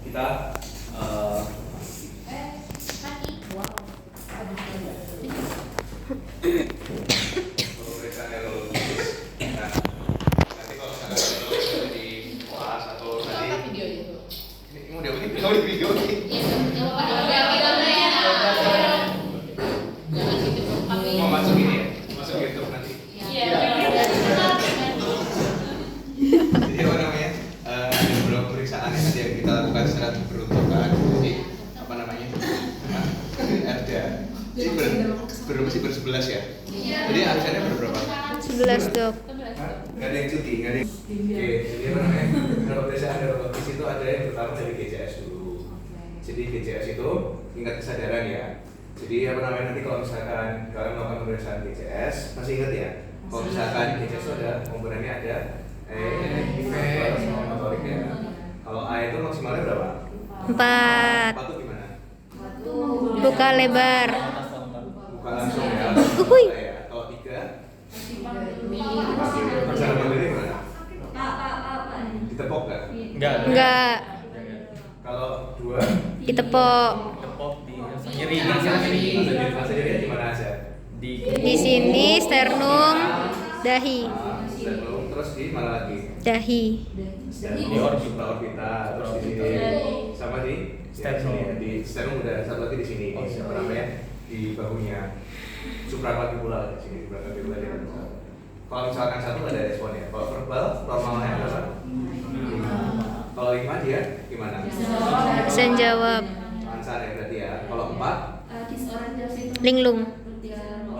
kita pemeriksaan neurologis. Nah, nanti kalau misalkan ada di kelas atau nanti ini mau diapain? Mau di video nih? Mau masuk ini ya? Masuk YouTube nanti. Jadi apa namanya? Ada beberapa pemeriksaan yang nanti yang kita lakukan secara beruntukan. Jadi apa namanya? Ada. Jadi berapa sih? Bersebelas ya? Jadi absennya berberapa? 11 dok. Nggak ada yang cuti, nggak ada yang... Oke, jadi apa namanya? Kalau pemeriksaan neurologis itu ada yang pertama dari GCS dulu. Jadi GCS itu tingkat kesadaran ya. Jadi apa namanya nanti kalau misalkan kalian melakukan pemeriksaan GCS, masih ingat ya? Kalau misalkan GCS itu ada komponennya ada efek sama motorik ya. Kalau A itu maksimalnya berapa? 4. 4 itu gimana? Buka lebar. Bukan langsung ya. Uhuy. Kalau 3 cara modelnya gimana? Ditepok nggak? Enggak. Kalau 2 Ditepok. Nyeri. masa jadinya di mana aja? Di sini sternum, dahi. Sternum, terus di mana lagi? Dahi. Di orbita, terus di sini sama di Sternum. sini. Di sternum udah satu lagi di sini. Apa namanya? Di bahunya. Supraklavicular di sini, supraklavicular ya. Kalau misalkan satu nggak ada respon ya. Kalau verbal normalnya berapa? 5. Kalau 5 dia gimana? Bisa jawab. Lancar ya berarti ya. Kalau 4 Linglung.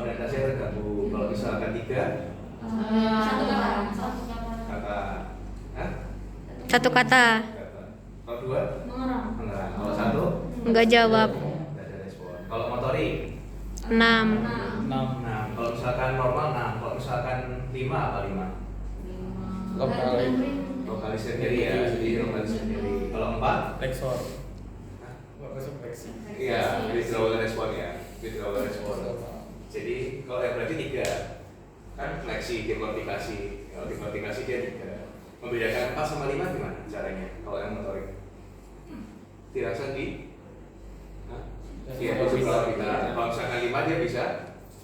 orientasinya terganggu. Kalau misalkan 3 kata Hah? Satu kata. Kalau 2 mengerang. Kalau 1 Enggak jawab. tidak ada respon. Kalau motorik 6. 6. 6. Kalau misalkan normal 6. Kalau misalkan 5 apa 5? Lokalisir nyeri ya. Jadi lokalisir nyeri. Kalau 4 Flexor. Fleksi. iya, withdrawal respon ya. Withdrawal respon. Jadi kalau yang berarti 3 kan fleksi, dekortikasi. Kalau dekortikasi dia 3. Membedakan 4 sama 5 gimana caranya? Kalau yang motorik dirasa di iya, itu kalau kita kalau misalkan 5 dia bisa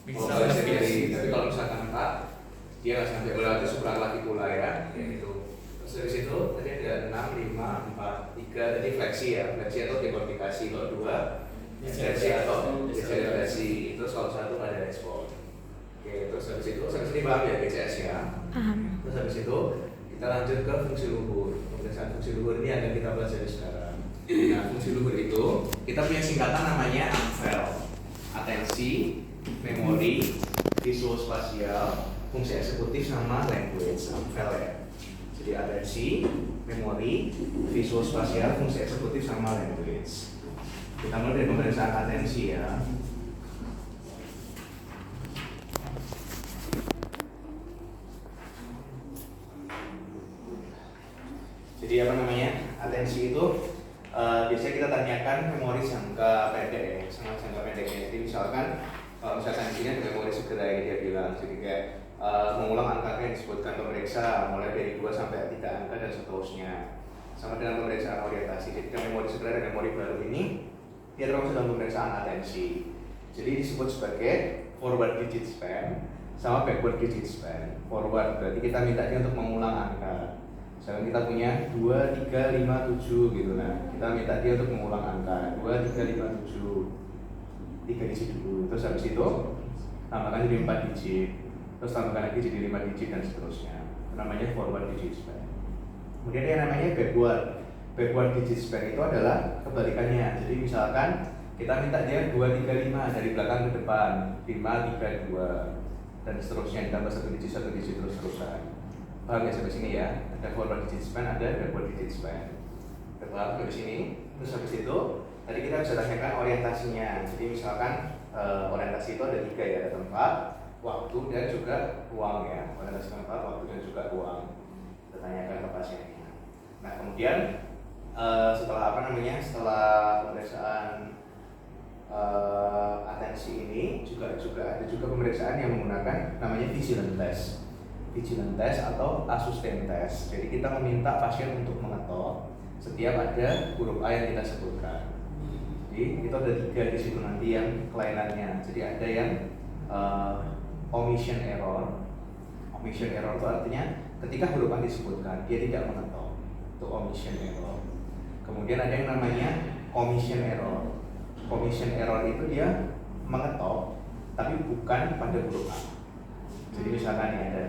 lokalisir nyeri. Tapi kalau misalkan 4 dia nggak sampai berarti supraklavicular ya, gitu. Terus dari situ tadi ada 6, 5, 4, 3 tadi fleksi ya, fleksi atau dekortikasi. Kalau 2 fleksi atau deselerasi. Itu salah satu nggak ada respon. Oke, terus habis itu sampai sini paham ya GCS ya. Paham. Terus habis itu kita lanjut ke fungsi luhur. Pemeriksaan fungsi luhur ini akan kita pelajari sekarang. Nah, fungsi luhur itu kita punya singkatan namanya AMVEL. Atensi, memori, visual spasial, fungsi eksekutif sama language. AMVEL ya. Jadi atensi, memori, visual spasial, fungsi eksekutif sama language. Kita mulai dari pemeriksaan atensi ya. Jadi apa namanya? Atensi itu biasanya kita tanyakan memori jangka pendek ya, sangat jangka pendek ya. Jadi misalkan kalau misalkan di sini ada memori segera yang dia bilang, jadi kayak mengulang angka yang disebutkan pemeriksa mulai dari 2 sampai 3 angka dan seterusnya. Sama dengan pemeriksaan orientasi. Jadi memori segera dan memori baru ini dia termasuk dalam pemeriksaan atensi. Jadi disebut sebagai forward digit span sama backward digit span. Forward berarti kita minta dia untuk mengulang angka. Misalkan kita punya 2, 3, 5, 7 gitu. Nah, kita minta dia untuk mengulang angka 2, 3, 5, 7 3 digit dulu. Terus habis itu tambahkan jadi 4 digit. Terus tambahkan lagi jadi 5 digit dan seterusnya. Namanya forward digit span. Kemudian yang namanya backward digit span itu adalah kebalikannya. Jadi misalkan kita minta dia 2, 3, 5 dari belakang ke depan, 5, 3, 2 dan seterusnya, ditambah 1 digit terus-terusan. Paham ya sampai sini ya? Ada forward digit span, ada backward digit span. Paham sampai sini? Terus habis itu tadi kita bisa tanyakan orientasinya. Jadi misalkan orientasi itu ada 3 ya, ada tempat, waktu dan juga ruang ya. Orientasi tempat, waktu dan juga ruang. Kita tanyakan ke pasiennya. Nah kemudian setelah setelah pemeriksaan atensi ini juga ada juga pemeriksaan yang menggunakan namanya vigilant test atau assistant test. Jadi kita meminta pasien untuk mengetok setiap ada huruf A yang kita sebutkan. Jadi itu ada 3 di situ nanti yang kelainannya. Jadi ada yang omission error. Omission error itu artinya ketika huruf A disebutkan dia tidak mengetok, itu omission error. Kemudian ada yang namanya commission error. Commission error itu dia mengetok tapi bukan pada huruf A. Jadi misalkan ini ada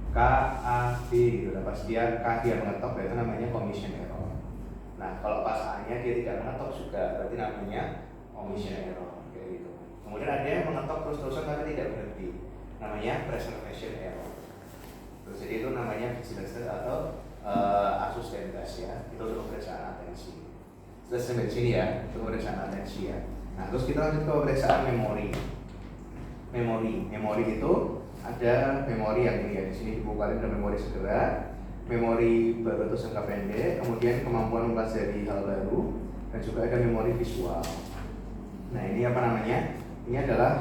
K, A, B gitu, nah pas dia K dia mengetok berarti namanya commission error. Nah kalau pas A nya dia tidak mengetok juga berarti namanya omission error kayak gitu. Kemudian ada yang mengetok terus-terusan tapi tidak berhenti, namanya preservation error. Terus jadi itu namanya vigilance atau asustentas ya, itu untuk pemeriksaan atensi. Sudah sampai di sini ya, itu pemeriksaan atensi ya. Nah terus kita lanjut ke pemeriksaan memori. Memori itu ada memori yang ini ya, di sini dibukain ada memori segera, memori baru atau jangka pendek, kemudian kemampuan mempelajari hal baru, dan juga ada memori visual. Nah ini apa namanya? Ini adalah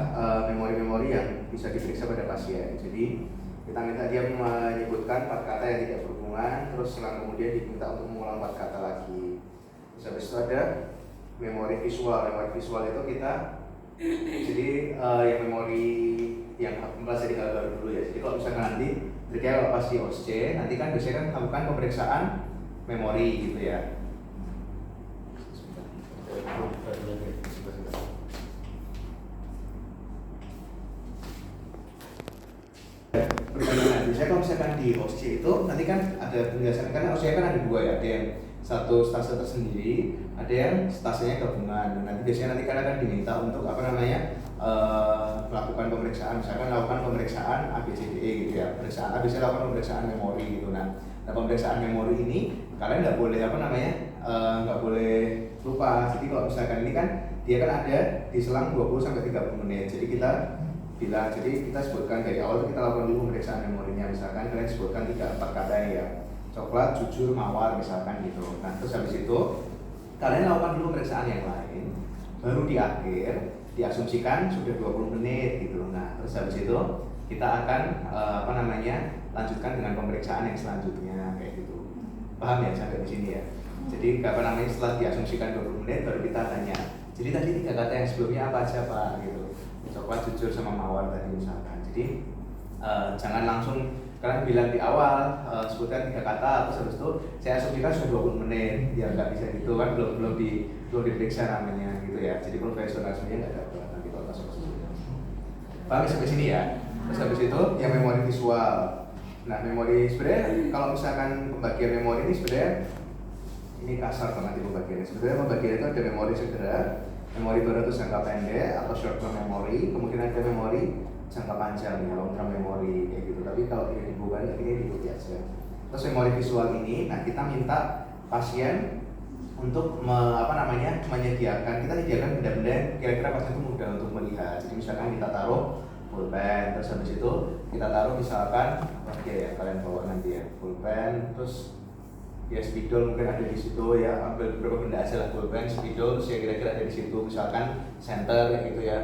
memori-memori yang bisa diperiksa pada pasien. Jadi kita minta dia menyebutkan 4 kata yang tidak berhubungan, terus selang kemudian diminta untuk mengulang 4 kata lagi. Terus habis itu ada memori visual. Memori visual itu kita jadi yang memori yang mempelajari hal baru dulu ya. Jadi kalau misalkan nanti ketika kalau pas di OSC nanti kan biasanya kan melakukan pemeriksaan memori gitu ya. Biasanya kalau misalkan di OSC itu nanti kan ada penjelasan, karena OSC kan ada 2 ya, ada yang satu stase tersendiri, ada yang stasenya gabungan. Dan nanti biasanya nanti kalian akan diminta untuk apa namanya melakukan pemeriksaan, misalkan lakukan pemeriksaan ABCDE gitu ya, pemeriksaan ABC, lakukan pemeriksaan memori gitu. Nah pemeriksaan memori ini kalian nggak boleh apa namanya nggak boleh lupa. Jadi kalau misalkan ini kan dia kan ada di selang 20 sampai 30 menit. Jadi kita bilang, jadi kita sebutkan dari awal kita lakukan dulu pemeriksaan memorinya. Misalkan kalian sebutkan 3-4 kata ya, coklat, jujur, mawar misalkan gitu. Nah terus habis itu kalian lakukan dulu pemeriksaan yang lain, baru di akhir diasumsikan sudah 20 menit gitu. Nah terus habis itu kita akan apa namanya lanjutkan dengan pemeriksaan yang selanjutnya kayak gitu. Paham ya sampai di sini ya? Jadi apa namanya setelah diasumsikan 20 menit baru kita tanya, jadi tadi 3 kata yang sebelumnya apa aja Pak gitu, coklat, jujur, sama mawar tadi misalkan. Jadi jangan langsung kalian bilang di awal sebutkan 3 kata terus habis itu saya asumsikan sudah 20 menit, ya nggak bisa gitu kan, belum diperiksa namanya gitu ya. Jadi profesionalismenya nggak dapat nanti kalau masuk ke situ. Paham sampai sini ya? Terus habis itu yang memori visual. Nah memori sebenarnya kalau misalkan pembagian memori ini sebenarnya ini kasar banget di pembagiannya. Sebenarnya pembagian itu ada memori segera, memori baru atau jangka pendek atau short term memory, kemudian ada memori jangka panjang ya, long term memory kayak gitu. Tapi kalau ini dibuka ini diikuti aja. Terus memori visual ini, nah kita minta pasien untuk menyediakan, kita menyediakan benda-benda yang kira-kira pasien itu mudah untuk melihat. Jadi misalkan kita taruh pulpen, terus habis itu kita taruh misalkan apa ya kalian bawa nanti ya, pulpen, terus ya spidol mungkin ada di situ ya, ambil beberapa benda aja lah, pulpen, spidol, terus ya kira-kira ada di situ, misalkan center kayak gitu ya.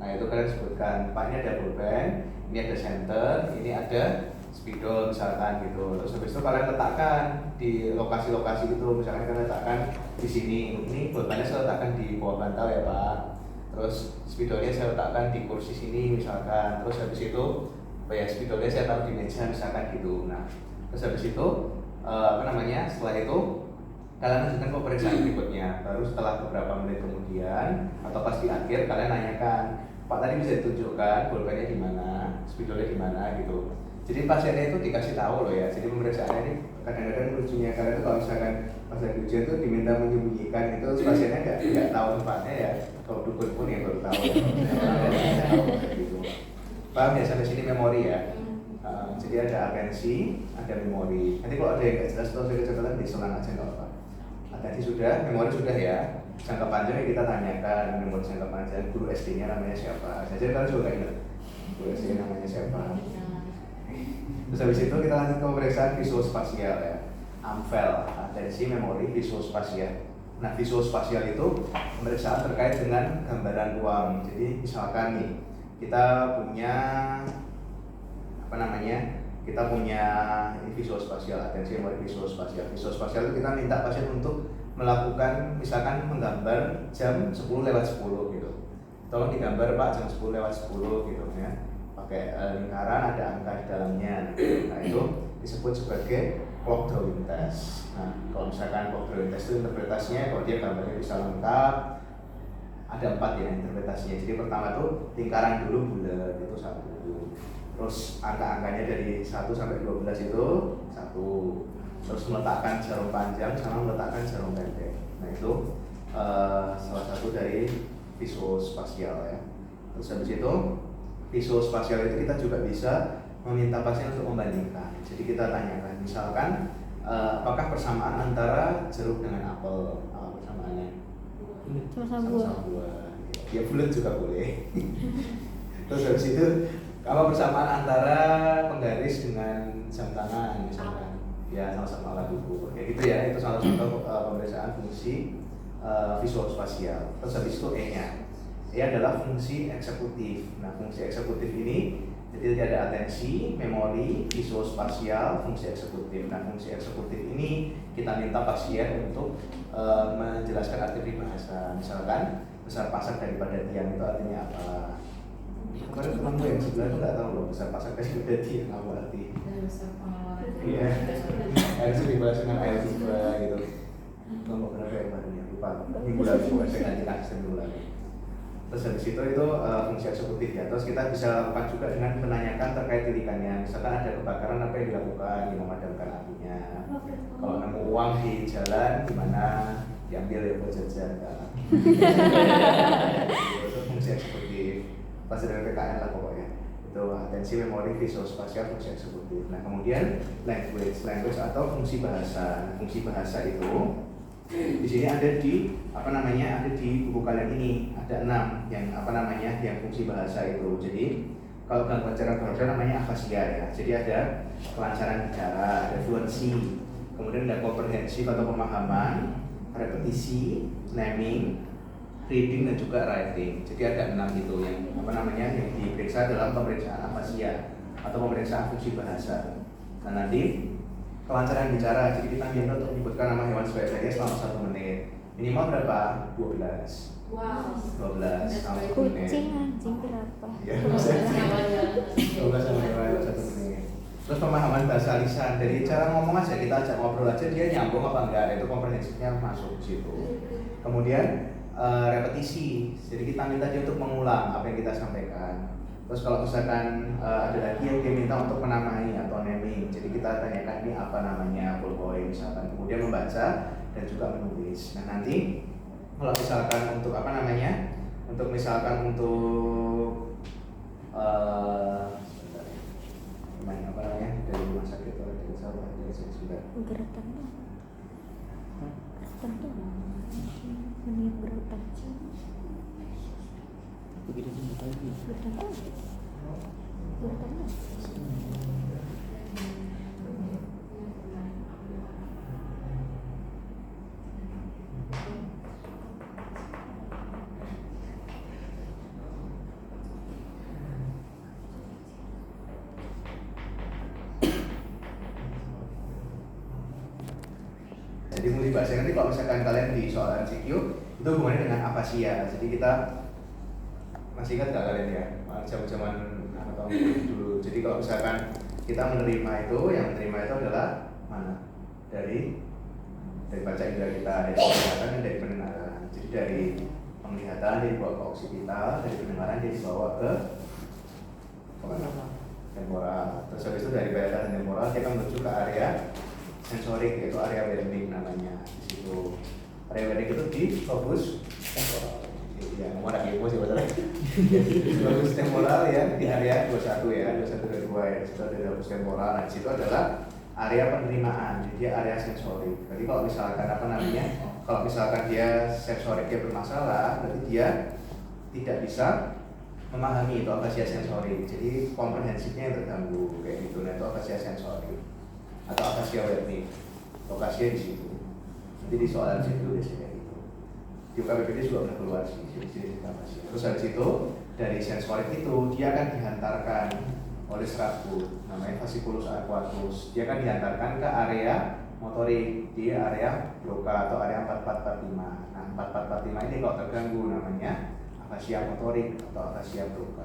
Nah itu kalian sebutkan, Pak ini ada pulpen, ini ada center, ini ada spidol misalkan gitu. Terus habis itu kalian letakkan di lokasi-lokasi itu, misalkan kalian letakkan di sini, ini pulpennya saya letakkan di bawah bantal ya Pak. Terus spidolnya saya letakkan di kursi sini misalkan. Terus habis itu spidolnya saya taruh di meja misalkan gitu. Nah terus habis itu setelah itu kalian lanjutkan pemeriksaan berikutnya. Baru setelah beberapa menit kemudian atau pas di akhir kalian nanyakan, Pak tadi bisa ditunjukkan pulpennya di mana, spidolnya di mana gitu. Jadi pasiennya itu dikasih tahu loh ya. Jadi pemeriksaannya ini kadang-kadang lucunya kalian itu kalau misalkan pas lagi ujian tuh diminta menyembunyikan itu, pasiennya nggak tahu tempatnya ya. Kalau dukun pun ya baru tahu. Gitu. Paham ya sampai sini memori ya. Jadi ada atensi, ada memori. Nanti kalau ada yang nggak jelas atau saya catatan diselang aja nggak apa. Atensi sudah, memori sudah ya. Jangka panjang kita tanyakan, memori jangka panjang guru SD-nya namanya siapa. Jadi kalian juga nggak ingat guru SD namanya siapa. Terus habis itu kita lanjut ke pemeriksaan visual spasial ya, AMVEL, atensi, memori, visual spasial. Nah visual spasial itu pemeriksaan terkait dengan gambaran ruang. Jadi misalkan nih kita punya ini visual spasial, atensi, memori, visual spasial. Visual spasial itu kita minta pasien untuk melakukan misalkan menggambar jam 10:10 gitu. Tolong digambar Pak jam 10:10 gitu ya. Pakai lingkaran ada angka di dalamnya. Nah itu disebut sebagai clock drawing test. Nah kalau misalkan clock drawing test itu interpretasinya kalau dia gambarnya bisa lengkap ada 4 ya interpretasinya. Jadi pertama tuh lingkaran dulu bulat itu 1. Terus angka-angkanya dari 1 sampai 12 itu 1. Terus meletakkan jarum panjang sama meletakkan jarum pendek. Nah itu salah satu dari visuospasial ya. Terus habis itu visuospasial itu kita juga bisa meminta pasien untuk membandingkan. Jadi kita tanyakan misalkan apakah persamaan antara jeruk dengan apel? Apa persamaannya? Sama-sama buah. Buah. Ya bulat juga boleh. Terus habis itu apa persamaan antara penggaris dengan jam tangan misalkan? Ya sama-sama alat ukur. Kayak gitu ya. Itu salah satu pemeriksaan fungsi visuospasial. Terus habis itu E-nya. E adalah fungsi eksekutif. Nah, fungsi eksekutif ini jadi ada atensi, memori, visuospasial, fungsi eksekutif. Nah, fungsi eksekutif ini kita minta pasien untuk menjelaskan arti peribahasa. Misalkan besar pasak daripada tiang itu artinya apa? Kemarin temanmu yang sebelah itu nggak tahu loh besar pasak daripada tiang apa arti? Iya, air dibahas dengan air tiba gitu. Kalau berapa yang barunya lupa. Minggu lalu saya ganti kasih minggu lalu. Terus habis itu fungsi eksekutif ya. Terus kita bisa lakukan juga dengan menanyakan terkait tilikannya. Misalkan ada kebakaran apa yang dilakukan, memadamkan apinya. Kalau nemu uang di jalan gimana, diambil ya buat jajan kan. Itu fungsi eksekutif. Pas dari PKN lah pokoknya. Itu atensi, memori, visuospasial, fungsi eksekutif. Nah kemudian language atau fungsi bahasa. Fungsi bahasa itu di sini ada di ada di buku kalian ini ada 6 yang yang fungsi bahasa itu. Jadi kalau gangguan cara bahasa namanya afasia ya. Jadi ada kelancaran bicara, ada fluency, kemudian ada komprehensif atau pemahaman, repetisi, naming, reading dan juga writing. Jadi ada 6 itu yang yang diperiksa dalam pemeriksaan afasia atau pemeriksaan fungsi bahasa. Nah nanti kelancaran bicara, jadi kita minta untuk menyebutkan nama hewan sebaik-baiknya selama 1 menit. Minimal berapa? 12. Wow. 12 sama 1 menit. Kucing anjing berapa? Ya, 12 sama 1 menit. Terus pemahaman bahasa lisan, dari cara ngomong aja kita ajak ngobrol aja dia nyambung apa enggak, itu komprehensifnya masuk di situ. Kemudian repetisi, jadi kita minta dia untuk mengulang apa yang kita sampaikan. Terus kalau misalkan ada lagi yang dia minta untuk menamai atau naming, jadi kita tanyakan ini apa namanya, full misalkan, kemudian membaca dan juga menulis. Nah nanti kalau misalkan untuk untuk misalkan untuk dari rumah sakit atau dari sahabat dari sudah. Geratan dong. Geratan dong. Menit berapa? Begitu sih tadi. Geratan dong. Geratan dong. Jadi mulai bahasa nanti kalau misalkan kalian di soal MCQ itu hubungannya dengan afasia. Jadi kita masih ingat nggak kalian ya zaman tahun dulu. Jadi kalau misalkan kita menerima itu, yang menerima itu adalah mana? Dari baca indera kita, dari penglihatan dan dari pendengaran. Jadi dari penglihatan dia dibawa ke oksipital, dari pendengaran dia dibawa ke temporal. Terus habis itu dari penglihatan temporal kita menuju ke area sensorik, yaitu area Wernicke namanya. Di situ area Wernicke itu di lobus temporal. Ya, ngomong ada kepo sih betul. Lobus temporal ya di area 21 ya, 21 22 ya. Di situ ada lobus temporal. Nah, di situ adalah area penerimaan, jadi dia area sensorik. Jadi kalau misalkan kalau misalkan dia sensoriknya bermasalah, berarti dia tidak bisa memahami itu afasia sensorik. Jadi komprehensifnya yang terganggu kayak gitu. Nah, itu afasia sensorik atau afasia Wernicke. Lokasinya di situ. Nanti di soal situ biasanya gitu. Di UKPPD juga pernah keluar sih jenis afasia. Terus habis itu dari sensorik itu dia akan dihantarkan oleh serabut namanya fasciculus aquatus. Dia akan dihantarkan ke area motorik di area Broca atau area 4445. Nah, 4445 ini kalau terganggu namanya afasia motorik atau afasia Broca.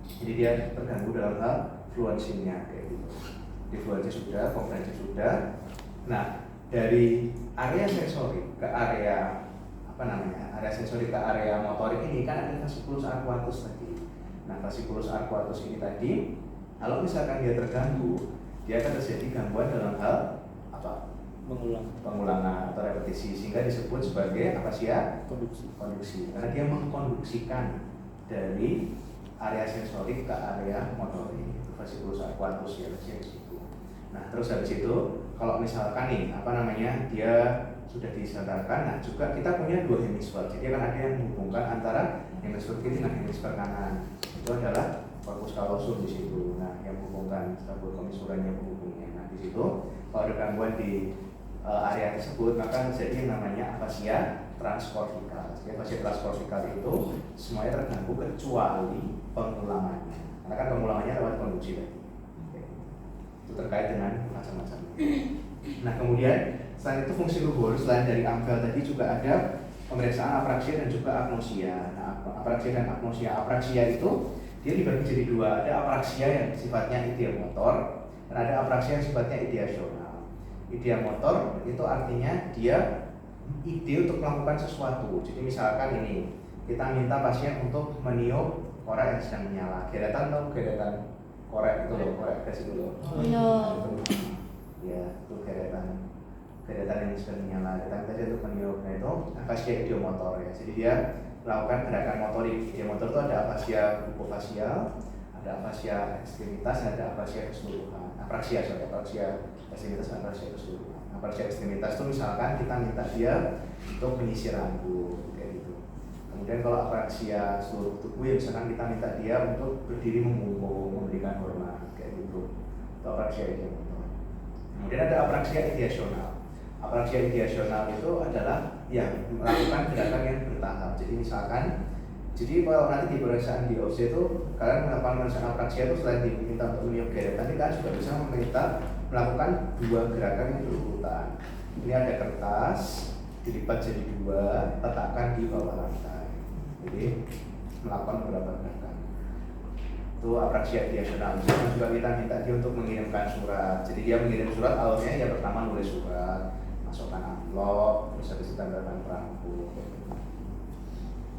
Jadi dia terganggu dalam hal fluensinya kayak gitu. Di fluensi sudah, komprehensi sudah. Nah, dari area sensorik ke area area sensorik ke area motorik ini kan ada fasciculus arcuatus tadi. Nah, fasciculus arcuatus ini tadi, kalau misalkan dia terganggu, dia akan terjadi gangguan dalam hal pengulangan atau repetisi, sehingga disebut sebagai afasia konduksi. Karena dia mengkonduksikan dari area sensorik ke area motorik, fasciculus arcuatus ya, di situ. Nah, terus habis itu kalau misalkan nih dia sudah disadarkan, nah juga kita punya dua hemisfer, jadi akan ada yang menghubungkan antara hemisfer kiri dan hemisfer kanan. Itu adalah corpus callosum di situ. Nah, yang menghubungkan sabut komisuran yang menghubungnya. Nah, di situ kalau ada gangguan di area tersebut, maka jadi yang namanya afasia transkortikal. Jadi afasia transkortikal itu semuanya terganggu kecuali pengulangannya. Karena kan pengulangannya lewat konduksi tadi. Itu terkait dengan macam-macam. Nah, kemudian selain itu fungsi luhur, selain dari amfel tadi juga ada pemeriksaan apraksia dan juga agnosia. Nah, apraksia dan agnosia. Apraksia itu dia dibagi jadi dua. Ada apraksia yang sifatnya ideomotor dan ada apraksia yang sifatnya ideasional. Ideomotor itu artinya dia ide untuk melakukan sesuatu. Jadi misalkan ini, kita minta pasien untuk meniup korek yang sedang menyala. Geretan atau geretan korek itu loh, korek gas itu loh. Ya, itu geretan yang sedang menyala. Kita tadi untuk meniup, nah itu afasia ideomotor ya. Jadi dia melakukan gerakan motorik. Ideomotor itu ada afasia bukofasial, ada afasia ekstremitas, ada afasia keseluruhan. Apraksia ekstremitas dan afasia keseluruhan. Afasia ekstremitas itu misalkan kita minta dia untuk menyisir rambut kayak gitu. Kemudian kalau apraksia seluruh tubuh ya misalkan kita minta dia untuk berdiri membungkuk, memberikan hormat kayak gitu. Itu apraksia ideomotor. Kemudian ada apraksia ideasional. Apraksia ideasional itu adalah yang melakukan gerakan yang bertahap. Jadi misalkan, kalau nanti di pemeriksaan di OC itu kalian melakukan pemeriksaan apraksia itu selain diminta untuk meniup geretan, kalian juga bisa meminta melakukan dua gerakan yang berurutan. Ini ada kertas, dilipat jadi dua, letakkan di bawah lantai. Jadi melakukan beberapa gerakan. Itu apraksia ideasional. Misalkan juga kita minta dia untuk mengirimkan surat. Jadi dia mengirim surat, awalnya ya pertama nulis surat, masukkan amplop, terus habis itu tempelkan perangko.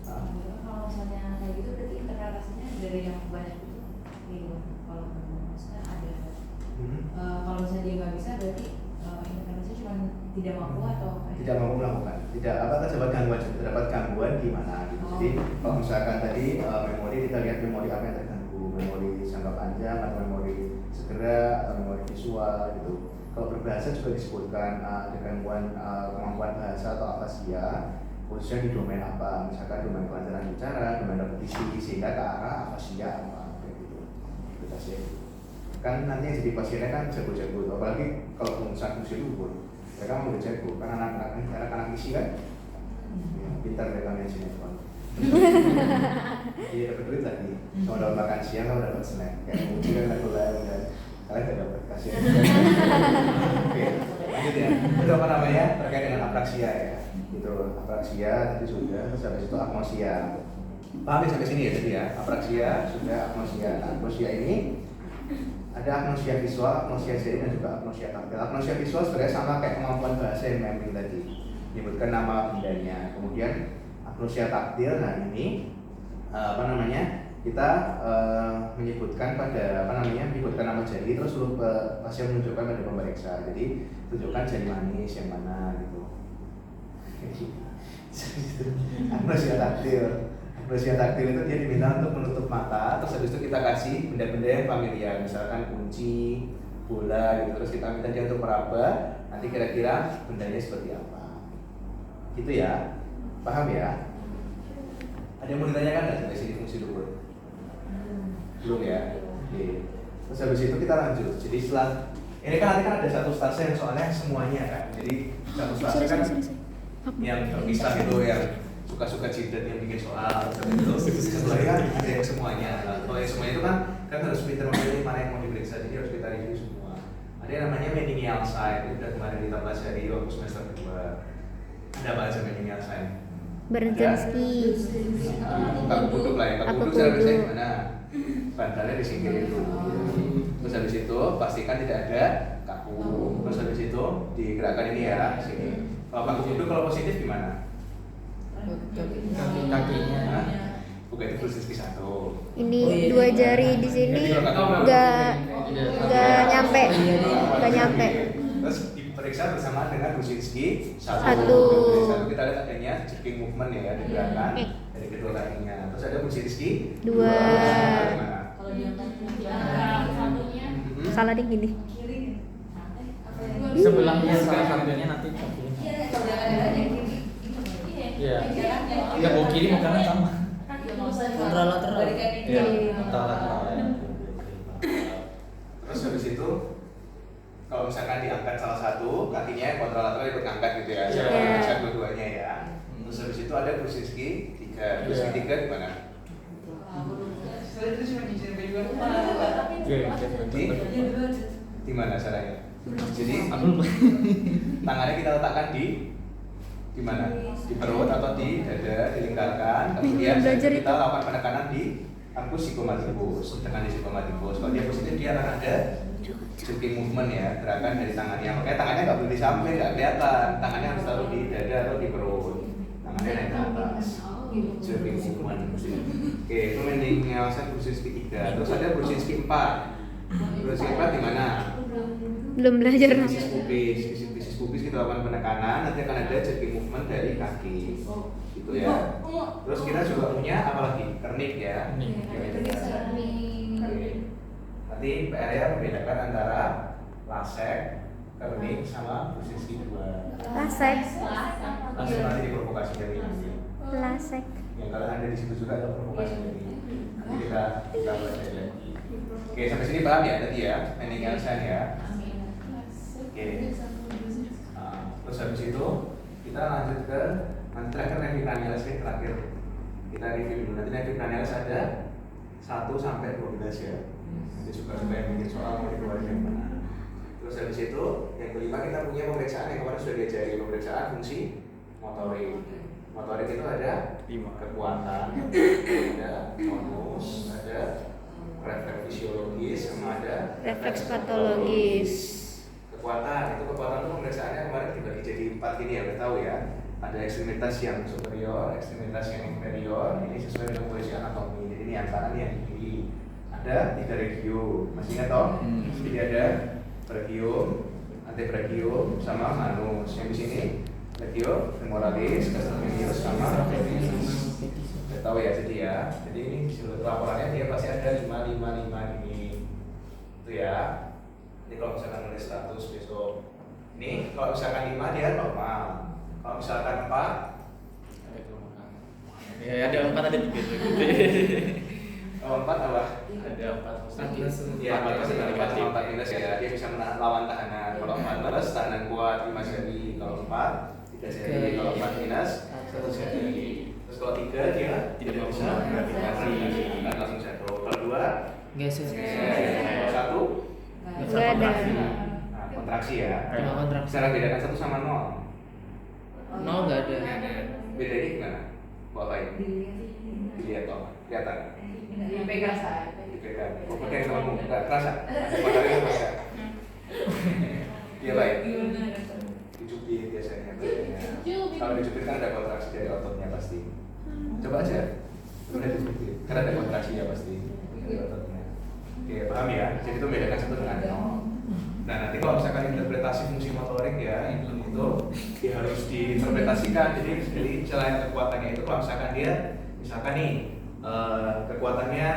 Kalau misalnya kayak gitu berarti interpretasinya dari yang banyak itu gitu. Kalau maksudnya ada kalau misalnya dia nggak bisa berarti interpretasinya cuma tidak mampu atau tidak mampu melakukan, terdapat gangguan di mana gitu. Jadi kalau misalkan tadi memori, kita lihat memori apa yang terganggu, memori jangka panjang atau memori segera atau memori visual gitu. Kalau berbahasa juga disebutkan ada gangguan kemampuan bahasa atau afasia, khususnya di domain apa, misalkan domain kelancaran bicara, domain repetisi, sehingga ke arah afasia apa kayak gitu. Itu sih. Kan nanti yang jadi pasiennya kan jago-jago, apalagi kalau pengusaha fungsi luhur, mereka mau jago, kan anak-anak isi kan, ya, pintar mereka main sinetron. Jadi dapat duit lagi, cuma dapat makan siang, kalau dapat snack, kayak mungkin kan aku lah dan kalian gak dapat kasih. Oke, lanjut ya. Itu terkait dengan apraksia ya. Itu apraksia tadi sudah, terus habis itu agnosia. Paham sampai sini ya tadi ya. Apraksia sudah, agnosia. Nah, agnosia ini ada agnosia visual, agnosia seri dan juga agnosia taktil. Agnosia visual sebenarnya sama kayak kemampuan bahasa yang mapping tadi. Menyebutkan nama bendanya. Kemudian agnosia taktil, nah ini kita menyebutkan nama jari, terus pasien menunjukkan pada pemeriksa. Jadi tunjukkan jari manis yang mana gitu. Agnosia taktil itu dia diminta untuk menutup mata, terus habis itu kita kasih benda-benda yang familiar, misalkan kunci, bola gitu, terus kita minta dia untuk meraba, nanti kira-kira bendanya seperti apa. Gitu ya, paham ya? Ada yang mau ditanyakan nggak sampai sini fungsi luhur? Belum ya? Oke. Terus habis itu kita lanjut. Jadi setelah ini kan nanti kan ada satu stase yang soalnya semuanya kan. Jadi satu stase kan yang terpisah itu yang suka-suka jidat yang bikin soal itu. Setelahnya kan ada yang semuanya. Kalau yang semuanya itu kan harus pintar memilih mana yang mau diperiksa. Jadi harus kita review semua. Ada yang namanya medial sign, itu udah kemarin kita pelajari waktu semester 2. Ada apa aja medial sign? Berjenski. Kaku kuduk lah ya, kaku Kaku kuduk cara kuduk. biasanya gimana? Bantalnya disingkirin dulu. Terus habis itu pastikan tidak ada kaku. Terus habis itu digerakkan ini ya, sini. Kalau kaku kuduk kalau positif gimana? Kakinya. Nah, bukan itu Brzezinski 1. Ini Oh, iya, 2 iya. jari di sini Jadi kalau nggak nyampe, nggak nyampe. Terus diperiksa bersama dengan Brzezinski 1. Satu. Kita lihat adanya jerking movement ya di belakang dari kedua kakinya. Terus ada Brzezinski 2. Gimana? Kalau diangkat satunya Salah ding gini. kiri nih. Apa ya? Sebelahnya salah satunya nanti kakinya. Iya, kalau diangkat yang kiri. Iya. Jaraknya. Enggak mau kiri mau kanan sama. Kontralateral. Iya, kontralateral. Terus habis itu kalau misalkan diangkat salah satu kakinya kontralateral ikut ngangkat gitu ya. Iya. Angkat dua-duanya ya. Terus habis itu ada Brzezinski 3. Brzezinski 3 gimana? Saya cuma nyicil baju aku Di mana caranya? Jadi Aku lupa. tangannya kita letakkan di mana? Di perut atau di dada, dilingkarkan. Kemudian Belajar kita itu. lakukan penekanan di angkus psikomaticus, tekan di psikomaticus. Kalau dia positif dia akan ada jerking movement ya, gerakan dari tangannya. Makanya tangannya nggak boleh di samping, nggak kelihatan. Tangannya harus taruh di dada atau di perut. Tangannya naik ke atas. Jerking movement. Oke, itu mending Nelson Brzezinski 3. Terus ada Brzezinski 4. Brzezinski 4 di mana? Belum belajar. Bisis pubis kita lakukan penekanan, nanti akan ada jerking movement dari kaki. Gitu ya. Terus kita juga punya apa lagi? Kernik ya. Nanti PR-nya membedakan antara lasek, kernik sama Brzezinski 2. Lasek. Langsung nanti diprovokasi dari ini. Lasek. Yang kalian ada di situ juga ada provokasi dari ini. Nanti kita belajar lagi. Oke, sampai sini paham ya tadi ya, ending Elsan ya. Oke. Terus habis itu kita lanjut ke nanti terakhir review Cranialis terakhir. Kita review dulu. Nanti review Cranialis ada 1 sampai 12 ya. Nanti juga supaya bikin soal mau dikeluarin yang mana. Terus habis itu yang kelima kita punya pemeriksaan yang kemarin sudah diajari, pemeriksaan fungsi motorik. Motorik itu ada 5 kekuatan, ada tonus, ada refleks fisiologis, sama ada Refleks patologis. Kekuatan itu pemeriksaannya kemarin dibagi jadi 4 gini ya, udah tahu ya. Ada ekstremitas yang superior, ekstremitas yang inferior. Ini sesuai dengan posisi anatomi. Jadi ini yang kanan, yang kiri. Ada 3 regio, masih ingat toh? Jadi ada brachium, antebrachium, sama manus. Yang di sini regio femoralis, gastrocnemius, sama penis. Udah tahu ya, jadi ya. Jadi ini seluruh laporannya dia pasti ada 5 ini. Itu ya. Jadi kalau misalkan nulis status besok ini, kalau misalkan 5 dia normal. Kalau misalkan 4 Ya ada 4 ada 3. kalau 4 apa? Ada 4 Ya, 4 minus ya, dia bisa melawan tahanan. Kalau 4 plus tahanan kuat 5 jari. Kalau 4 3 jari. Kalau 4 minus 1 jari. Terus kalau 3 dia tidak bisa gravitasi, akan langsung jatuh. Kalau 2 geser. kalau 1 Nggak ada. nah, kontraksi ya. Kontraksi. Cara bedakan 1 sama 0. 0 enggak ada. Bedanya gimana? Buat apa ini? Dilihat toh, kelihatan. Dipegang saya. Dipegang. Oh, pakai kamu nggak terasa. Padahal itu bisa. Iya baik. Dijubit biasanya. Kalau dijubit kan ada kontraksi dari ototnya pasti. Coba aja. Udah dijubit. Karena ada kontraksi ya pasti dari ototnya. Oke, paham ya? Jadi itu bedakan 1 dengan 0. Nah, nanti kalau misalkan interpretasi fungsi motorik ya, itu dia harus diinterpretasikan. Jadi selain kekuatannya itu, kalau misalkan dia, misalkan nih kekuatannya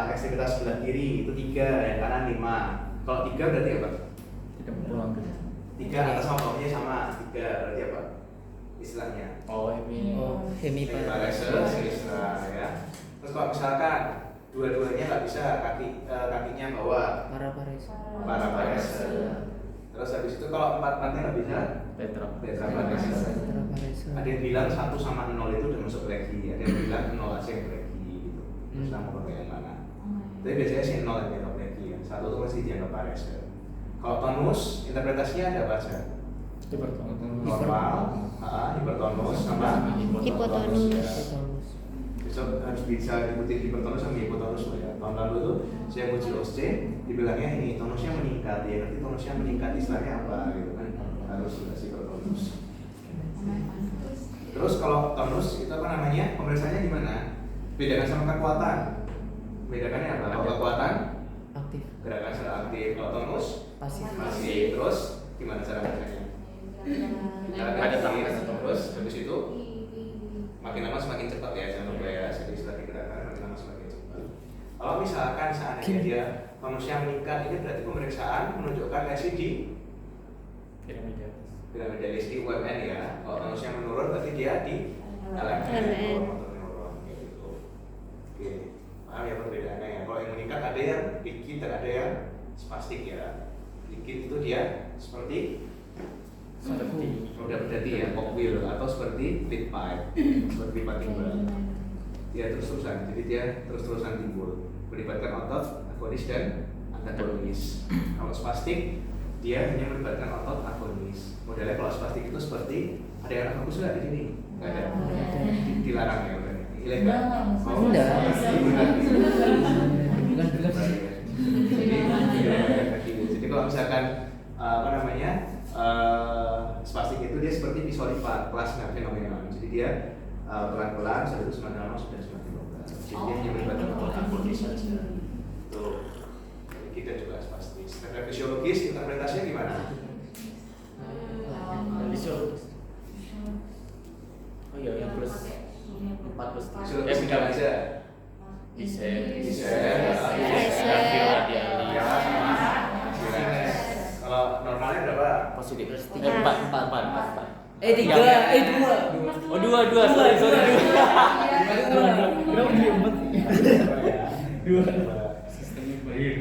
ekstremitas sebelah kiri itu 3, yang kanan 5. Kalau 3 berarti apa? Tidak berulang. 3 atas sama bawahnya sama, 3 berarti apa? Istilahnya hemiparesis istilah ya. Terus kalau misalkan dua-duanya nggak bisa, kakinya bawah paraparesis. Terus habis itu kalau 4 empatnya nggak bisa tetraparesis. Ada yang bilang 1 sama 0 itu udah masuk lagi, ada yang bilang 0 aja yang lagi gitu. Terus mau pakai yang mana? Tapi biasanya sih 0 yang dianggap lagi ya. 1 itu masih dianggap paresis. Kalau tonus, interpretasinya ada apa aja? Normal, hipertonus sama Hipotonus. ya. Besok harus bisa diikuti hipertonus sama hipotonus ya. Tahun lalu tuh saya uji OSCE, dibilangnya ini tonusnya meningkat ya. Nanti tonusnya meningkat istilahnya apa gitu kan? Harus sudah hipertonus. Terus kalau tonus itu apa namanya? Pemeriksaannya gimana? Bedakan sama kekuatan. Bedakannya apa? Kalau kekuatan Aktif. gerakan secara aktif. Kalau tonus Pasif. masih. Terus gimana cara bacanya? Ada tahapan Terus habis itu makin lama semakin cepat ya, jangan lupa ya. Jadi setelah digerakan makin lama semakin cepat. Kalau misalkan seandainya dia tonusnya meningkat, ini berarti pemeriksaan menunjukkan lesi di piramida di UMN ya. Kalau tonusnya menurun berarti dia di LMN. LMN. Motor neuron kayak gitu. Oke, paham ya perbedaannya ya. Kalau yang meningkat ada yang likid dan ada yang spastik ya. Likid itu dia seperti roda berdati ya, cogwheel atau seperti lead pipe, seperti pipa timbal. Dia terus-terusan, jadi dia terus-terusan timbul, melibatkan otot agonis dan antagonis. Kalau spastik, dia hanya melibatkan otot agonis. Modelnya kalau spastik itu seperti ada yang bagus nggak di sini? Nggak ada. Dilarang ya, udah. Ilegal. Oh, Enggak. Jadi kalau misalkan apa namanya spastik itu dia seperti pisau lipat kelasnya fenomenal. Jadi dia pelan-pelan satu semakin lama sudah semakin longgar. Jadi dia hanya melibatkan otot agonis saja. Tuh, kita juga spastik. Secara fisiologis interpretasinya gimana? Oh iya, yang plus 4 plus 3. Fisiologis tidak aja. Bisa. Kalau normalnya berapa? Positif. Iya. 4. 3, 2. Oh 2. Sorry. Sistemnya baik.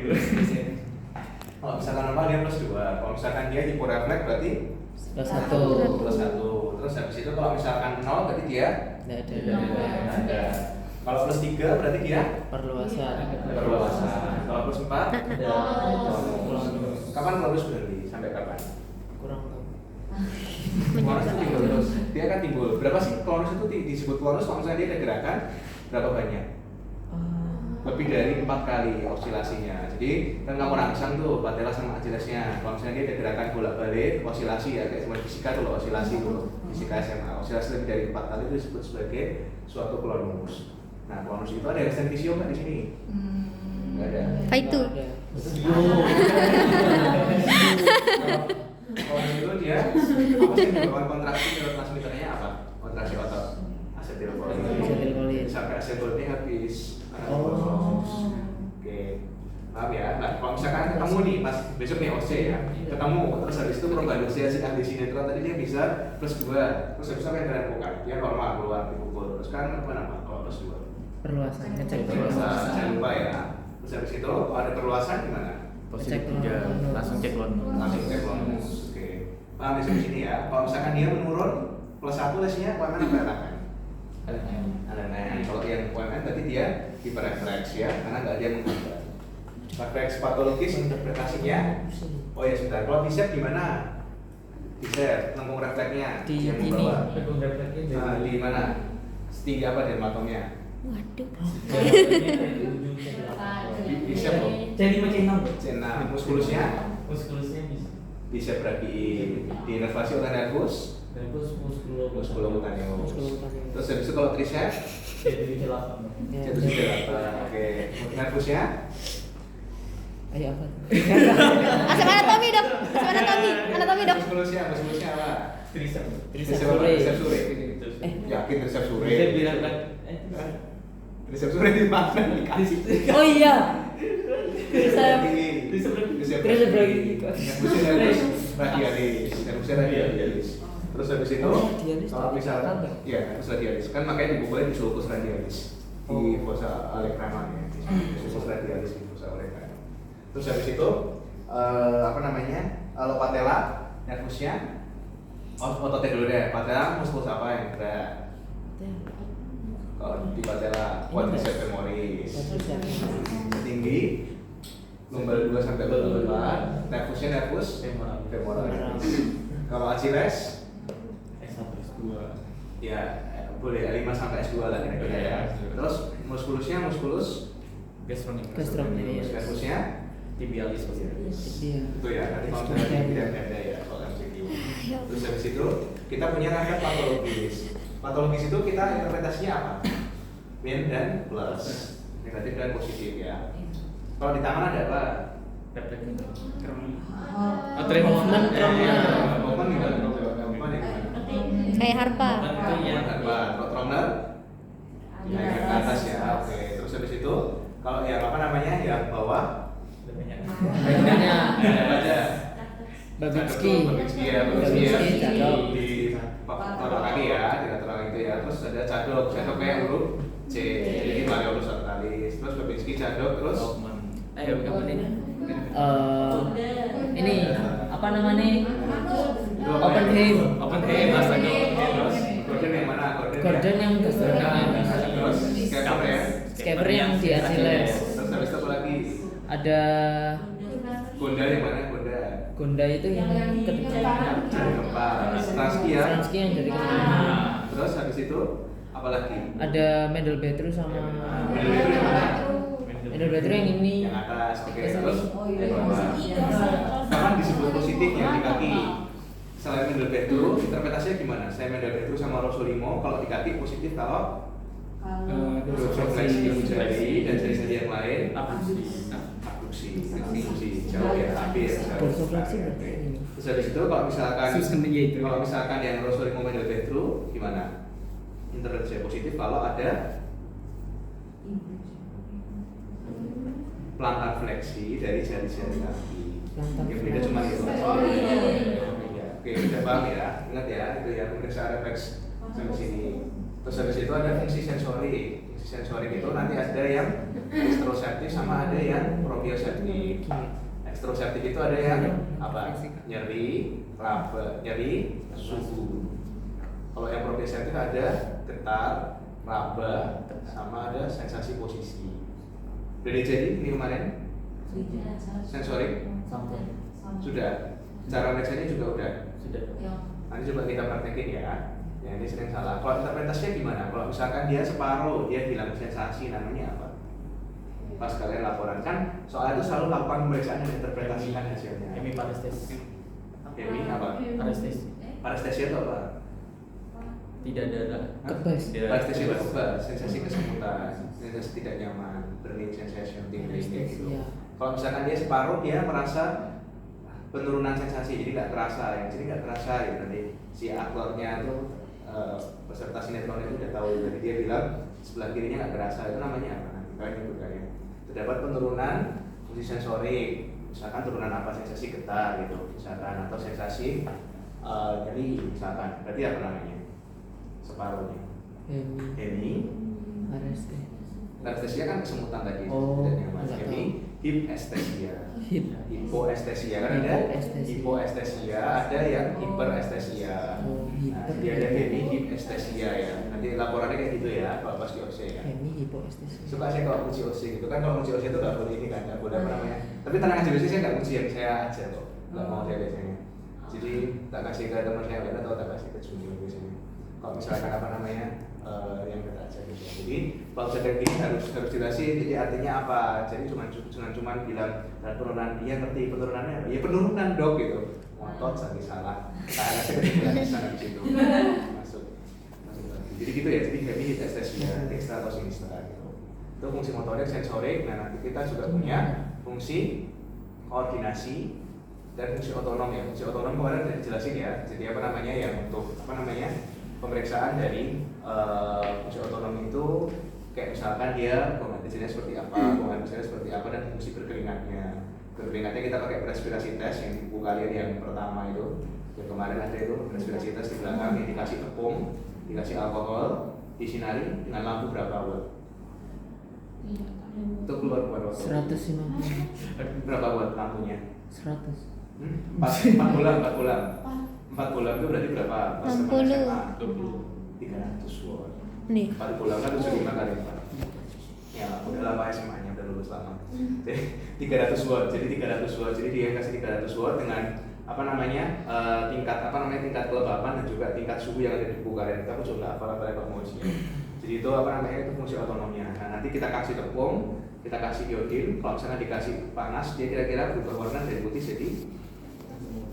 Kalau misalkan normal dia plus 2. Kalau misalkan dia hiporefleks berarti Plus 1. plus 1. Terus habis itu kalau misalkan 0 berarti dia Enggak ada. tidak ada. Kalau plus 3 berarti dia Perluasan. perluasan. Kalau plus 4 Ada. kapan klorus berhenti? Sampai kapan? Kurang tahu. Klorus itu timbul terus. Dia kan timbul. Berapa sih klorus itu disebut klorus kalau misalnya dia ada gerakan berapa banyak? Lebih dari 4 kali osilasinya. Jadi kan kamu rangsang tuh patella sama Achillesnya. Kalau misalnya dia ada gerakan bolak-balik osilasi ya kayak semacam fisika tuh loh, osilasi dulu. Fisika SMA. Osilasi lebih dari 4 kali itu disebut sebagai suatu klonus. Nah, klonus itu ada extent visio nggak di sini? Nggak ada. Apa itu? Klonus itu dia apa sih yang menyebabkan kontraksi neurotransmitternya apa? Kontraksi otot. Asetilkolin. Asetilkolin. Sampai asetilkolin habis. Oh. Oke. Paham ya? Nah, kalau misalkan ketemu nih pas besok nih OC ya, ketemu terus habis itu perubahan dosis ahli sinetron tadi dia bisa plus 2, terus habis itu apa yang kalian lakukan? Dia normal keluar dipukul, terus kan apa kalau plus 2? Perluasan. Ngecek Perluasan, perluasan. jangan lupa ya. Terus habis itu kalau ada perluasan gimana? Positif Cek 3. Langsung cek Langsung cek bonus. Oke. Paham di sini ya. Kalau misalkan dia menurun plus 1 lesnya UMN apa LMN? LMN. Kalau yang UMN berarti dia hiperrefleks ya, karena nggak dia menghambat. Refleks patologis interpretasinya. Oh ya sebentar. Kalau bicep gimana? Bicep, lengkung refleksnya Di yang ini. bawah. Nah, di mana? Tinggi apa dermatomnya? Waduh. Bicep loh. Jadi macam 6. C6. Muskulusnya? Muskulusnya bisa. Bicep berarti diinervasi oleh nervus. Musculocutaneus. Terus habis itu kalau tricep itu sudah apa? Oke. Nervusnya? Ayo apa? Asam anatomi dok. Asam anatomi dok. Muskulusnya apa? Trisep Tricep sore. sure. Yakin tricep sure? Saya bilang kan. Tricep sure di mana? Dikasih. Oh iya. Trisep. Tricep lagi. Nervusnya nervus radialis. Nervusnya radialis. Terus habis itu kalau misalkan ya nervus radialis kan makanya dibukulnya di sulcus radialis di fossa olecranon ya. Di sulcus radialis di fossa olecranon. Terus habis itu apa namanya? Kalau patella nervusnya ototnya dulu deh. Patella muskulus apa yang gerak? Kalau di patella quadriceps femoris. Tinggi Lumbar 2 sampai lumbar 4. Nervusnya nervus femoralis. Kalau Achilles S1 S2 ya boleh 5 sampai S2 lah kira-kira ya. Terus muskulusnya muskulus gastronomik nervusnya tibialis Dia. itu ya. Nanti kalau misalnya tidak ada ya kalau MCQ. Terus habis itu kita punya rangkaian patologis. Patologis itu kita interpretasinya apa? Min dan plus, negatif dan positif ya. Kalau di tangan ada apa? Movement tremor. Movement gimana? Movement ya gimana? Kayak harpa. Tromler naik ke atas ya. Oke. Terus habis itu kalau yang apa namanya yang bawah Namanya ada Babinski. Babinski ya, Babinski ya. Babinski, cadok. Di telapak kaki ya, di lateral itu ya. Terus ada cadok kayak huruf C. Jadi malleolus ortalis. Terus Babinski cadok terus Ini apa namanya? itu apa Open ya? hip. Terus Gordon yang mana? Gordon yang gastronomik. gastronomik. Terus scapular ya. Scapular yang di Achilles. Terus habis itu apa lagi? Ada Gonda yang mana? Gonda. Gonda itu yang kedua. Dari keempat. Stransky ya. Stransky yang dari kedua. Terus habis itu apa lagi? Ada Mendelbetru sama Mendelbetru yang mana? Mendelbetru yang ini. Yang atas. Oke. Yang Terus yang bawah. Kapan disebut positif yang di kaki? Selain Mendelbetru, interpretasinya gimana? Saya Mendelbetru sama Rosolimo, kalau di kaki positif kalau dorsofleksi jari dan jari-jari yang lain abduksi jauh ya, hampir Dorsofleksi berarti. Terus habis itu kalau misalkan Sistemnya itu. kalau misalkan yang Rosolimo Mendelbetru gimana? Interpretasi positif kalau ada plantar fleksi dari jari-jari kaki. Yang beda cuma itu. Oke, udah paham ya. Ingat ya, itu ya pemeriksaan refleks sampai sini. Terus habis itu ada fungsi sensori. Fungsi sensori itu nanti ada yang ekstroseptif sama ada yang proprioseptif. Ekstroseptif itu ada yang apa? Nyeri, raba, nyeri, suhu. Kalau yang proprioseptif ada getar, raba, sama ada sensasi posisi. Udah jadi ini kemarin? Sensorik? Sudah. Cara reaksinya juga udah. Sudah. Nanti coba kita praktekin ya. Yang ini sering salah. Kalau interpretasinya gimana? Kalau misalkan dia separuh, dia bilang sensasi, namanya apa? Pas kalian laporan kan, soal itu selalu lakukan pemeriksaan dan interpretasikan hasilnya. Hemiparestesi. Hemi apa? Parestesi. Parestesia itu apa? Tidak ada. Kebas. Parestesia itu apa? Sensasi kesemutan, sensasi tidak nyaman, burning sensation, tingling kayak gitu. Iya. Kalau misalkan dia separuh, dia merasa penurunan sensasi, jadi nggak terasa ya. Jadi nggak terasa ya nanti si aktornya tuh peserta sinetron itu udah tahu. Jadi dia bilang sebelah kirinya nggak terasa, itu namanya apa? Nanti kalian nyebutkan ya. Terdapat penurunan fungsi sensorik, misalkan turunan apa, sensasi getar gitu, misalkan atau sensasi nyeri, misalkan. Berarti apa namanya? Separuhnya. Hemi. Parestesia kan kesemutan tadi, Oh, tidak nyaman. enggak Hemi, hipestesia. Hip. Hipoestesia kan ada hipoestesia, ada yang hiperestesia. Oh, Nah, jadi ada hemi hipestesia ya. Nanti laporannya kayak gitu ya, kalau pas di OC ya. Hemi hipoestesia. Suka saya kalau uji OC gitu kan, kalau uji OC itu nggak boleh ini kan, nggak boleh apa namanya. Tapi tenang aja, biasanya saya nggak uji, yang saya aja kok, nggak mau saya biasanya. Jadi tak kasih ke teman saya lain atau tak kasih ke junior biasanya. Kalau misalkan apa namanya yang kita aja gitu. Jadi kalau saya gini harus jelasin. Jadi artinya apa? Jadi cuma bilang dan penurunan, dia ngerti penurunannya apa? Ya penurunan dok gitu. Ngotot sampai salah. Saya kasih kesimpulan di sana di situ. Masuk. Jadi gitu ya. Jadi hemi hipestesia, dextra atau sinistra gitu. Itu fungsi motorik, sensorik. Nah nanti kita juga punya fungsi koordinasi dan fungsi otonom ya. Fungsi otonom kemarin udah dijelasin ya. Jadi apa namanya yang untuk apa namanya pemeriksaan dari fungsi otonom itu kayak misalkan dia penggantinya seperti apa, penggantinya seperti apa, dan fungsi berkeringatnya. Berkeringatnya kita pakai respirasi tes yang di buku kalian yang pertama itu. Yang kemarin ada itu respirasi tes di belakang yang dikasih tepung, dikasih alkohol, disinari dengan lampu berapa watt? Itu keluar berapa watt? 150. Berapa watt lampunya? 100. 4 bulan itu berarti berapa? Pas 60. SMA 300 watt. Nih. 4 bulan kan 75 kali 4. Ya, udah lama SMA-nya, udah lulus lama. Jadi 300 watt. Jadi dia kasih 300 watt dengan tingkat kelembapan dan juga tingkat suhu yang ada di buku karet. Aku coba hafal fungsinya. Jadi itu itu fungsi otonomnya. Nah, nanti kita kasih tepung, kita kasih iodin. Kalau misalnya dikasih panas, dia kira-kira berubah warna dari putih jadi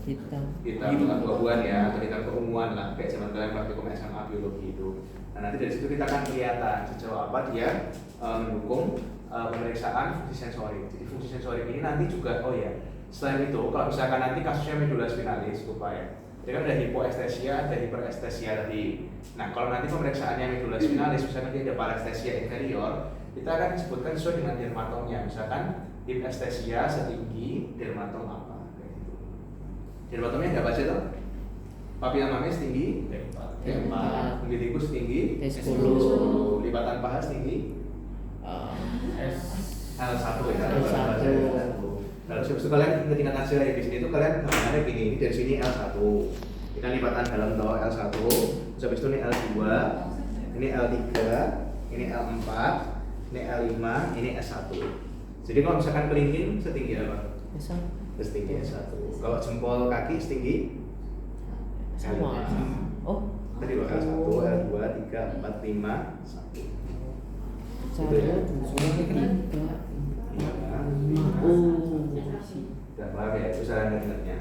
hitam. bukan buah-buahan ya, atau hitam keunguan lah, kayak zaman kalian waktu SMA biologi itu. Nah, nanti dari situ kita akan kelihatan sejauh apa dia mendukung pemeriksaan fungsi sensori. Jadi fungsi sensori ini nanti juga, selain itu, kalau misalkan nanti kasusnya medula spinalis, lupa ya. Dia kan ada hipoestesia, ada hiperestesia tadi. Nah, kalau nanti pemeriksaannya medula spinalis, misalkan dia ada parestesia inferior, kita akan disebutkan sesuai dengan dermatomnya. Misalkan hipestesia setinggi dermatom apa, kayak gitu. Dermatomnya ada apa aja tuh? Papila mamis tinggi, T4, umbilikus tinggi, T10, lipatan paha tinggi, L1 ya. L1. Lalu habis itu kalian ingat aja ya, di sini tuh kalian gambarnya gini, ini dari sini L1. Ini kan lipatan dalam toh L1. Terus habis itu ini L2, ini L3, ini L4, ini L5, ini S1. Jadi kalau misalkan kelingking setinggi apa? Setinggi S1. Kalau jempol kaki setinggi Sama. Oh, tadi L1, L2, 3, 4, 5, 1. satu, Gitu ya? dua, tiga, Iya. oh, Udah paham ya, itu cara ingatnya.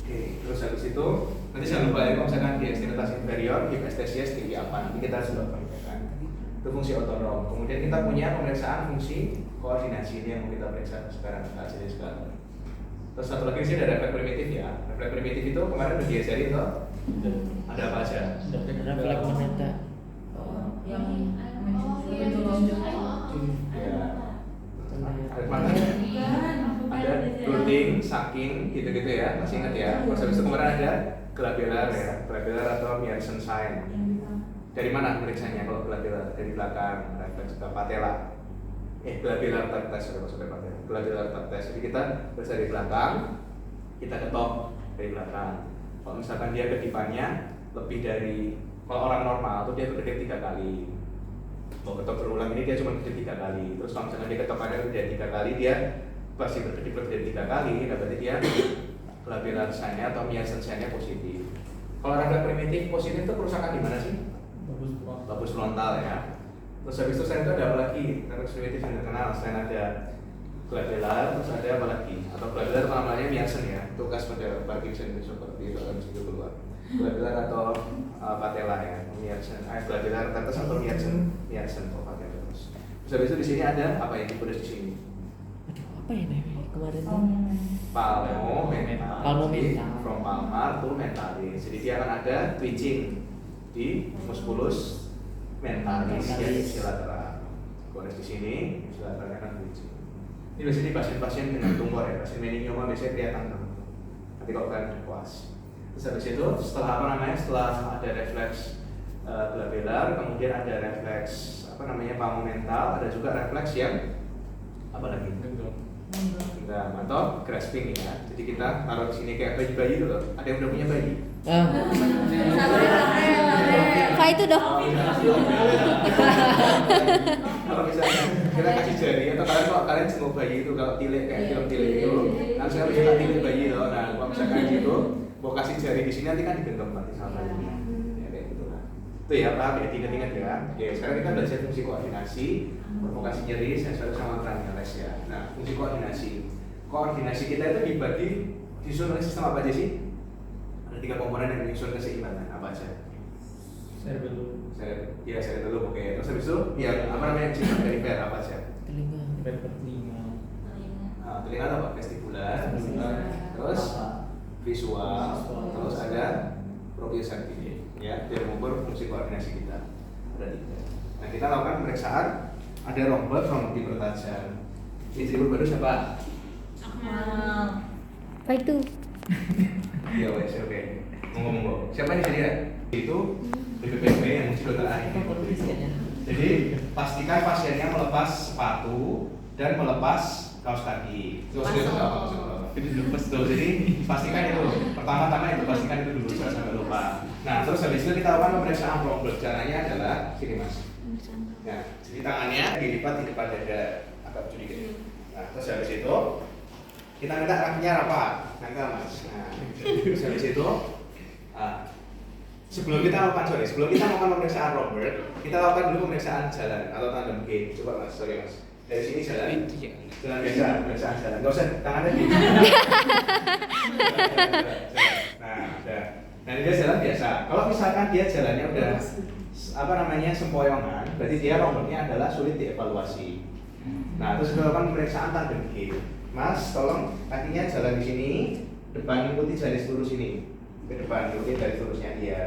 Oke, terus habis itu nanti jangan lupa ya, kalau misalkan di ekstremitas inferior, hipestesia setinggi apa, nanti kita sudah perhatikan. Itu fungsi otonom. Kemudian kita punya pemeriksaan fungsi koordinasi, ini yang mau kita periksa sekarang, sekarang. Terus satu lagi di sini ada refleks primitif ya. Refleks primitif itu kemarin udah diajarin toh. Ada apa aja? refleks mata. Yang Ya. Ada mana? Ada grunting, sucking, gitu-gitu ya. Masih ingat ya? Terus habis itu kemarin ada glabelar ya, glabelar atau Mersenne sign. Dari mana periksanya kalau glabelar? Dari belakang, refleks ke patella. Glabelar third test, maksudnya patella. Glabelar third test. Jadi kita berada di belakang, kita ketok dari belakang. Kalau misalkan dia kedipannya lebih dari, kalau orang normal tuh dia kedip 3 kali. Mau ketok berulang ini dia cuma kedip 3 kali. Terus kalau misalkan dia ketokannya lebih dari 3 kali, dia pasti berkedip lebih dari 3 kali. Nah berarti dia glabelar sign-nya atau Mersenne sign-nya positif. Kalau refleks primitif positif itu kerusakan di mana sih? Lobus frontal ya. Terus habis itu saya itu ada apa lagi? Refleks primitif yang terkenal selain ada glabelar, terus ada apa lagi? Atau glabelar namanya Mersenne ya. Itu kas pada Parkinson itu seperti itu akan situ keluar. Glabelar atau patella ya, Mersenne. Glabelar tetes atau Mersenne atau patella terus. Terus habis itu di sini ada apa yang ditulis di sini? Aduh, apa ya namanya kemarin tuh? Palmomental. Palmomental. From palmar to mentalis. Jadi dia akan ada twitching di musculus mentalis ya, ipsilateral. Kalau di sini ipsilateralnya akan twitching. Ini biasanya di pasien-pasien dengan tumor ya, pasien meningioma biasanya kelihatan tuh. Nanti kalau kalian puas. Terus habis itu setelah setelah ada refleks glabelar, kemudian ada refleks palmomental, ada juga refleks yang apa lagi? Genggam atau grasping ya. Jadi kita taruh di sini kayak bayi-bayi itu loh. Ada yang udah punya bayi? Apa itu dok? Kalau misalnya kita kasih jari atau kalian jenguk bayi itu kalau tilik kayak film tilik itu, nanti saya bisa tilik bayi loh. Nah kalau misalkan gitu, mau kasih jari di sini nanti kan digenggam nanti sama bayinya. Ya kayak gitu lah. Itu ya paham ya, ingat-ingat ya. Oke, sekarang kita belajar fungsi koordinasi, provokasi nyeri, sensori sama cranialis ya. Nah, fungsi koordinasi kita itu dibagi disusun oleh sistem apa aja sih? Ada 3 komponen yang menyusun keseimbangan apa aja? cerebellum, cerebellum, oke. Terus habis itu yang sistem perifer apa aja? Telinga. telinga, Telinga apa? Vestibular, terus visual, terus ada proprioceptif ya, dia mengukur fungsi koordinasi kita. Ada 3. Nah, kita lakukan pemeriksaan. Ada robot di bertajam. Istri baru siapa? Apa itu? Iya wes, oke. Monggo. Siapa di sini ya? Itu BPPB yang mesti dokter ahli. Jadi pastikan pasiennya melepas sepatu dan melepas kaos kaki. Terus itu apa maksudnya? Jadi pastikan itu. Pertama-tama itu pastikan itu dulu, jangan sampai lupa. Nah, terus habis itu kita lakukan pemeriksaan rombel. Caranya adalah sini mas. Nah, jadi tangannya dilipat di depan dada, agak sedikit. Nah, terus habis itu kita minta kakinya rapat, nangka mas. Nah, terus habis itu, sebelum kita melakukan pemeriksaan Robert, kita lakukan dulu pemeriksaan jalan atau tandem G. Coba mas, sorry mas. Dari sini jalan biasa, pemeriksaan jalan. Gak usah tangannya di. Nah, udah. Nah, dia jalan biasa. Kalau misalkan dia jalannya udah sempoyongan, berarti dia Robertnya adalah sulit dievaluasi. Nah, terus kita lakukan pemeriksaan tandem G. Mas, tolong kakinya jalan di sini, depan ikuti garis lurus ini. Ke depan ikuti garis lurusnya. Iya.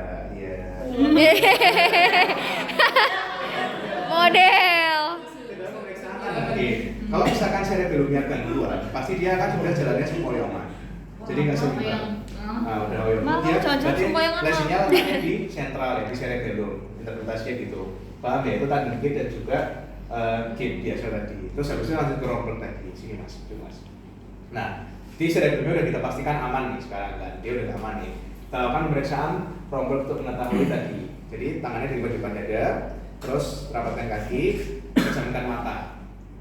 Model. Kita pemeriksaan tandem G. Kalau misalkan cerebellumnya gangguan, pasti dia kan sudah jalannya sempoyongan. Jadi nggak seimbang. Nah, udah dia berarti lesinya letaknya di sentral ya, di cerebellum. Interpretasinya gitu. Paham ya? Itu tandem G dan juga game biasa tadi. Terus habis itu lanjut ke Robert tadi. Sini mas, itu mas. Nah, di cerebellumnya udah kita pastikan aman nih sekarang kan. Dia udah aman nih. Kita lakukan pemeriksaan Robert untuk mengetahui tadi. Jadi tangannya di depan dada, terus rapatkan kaki, pejamkan mata.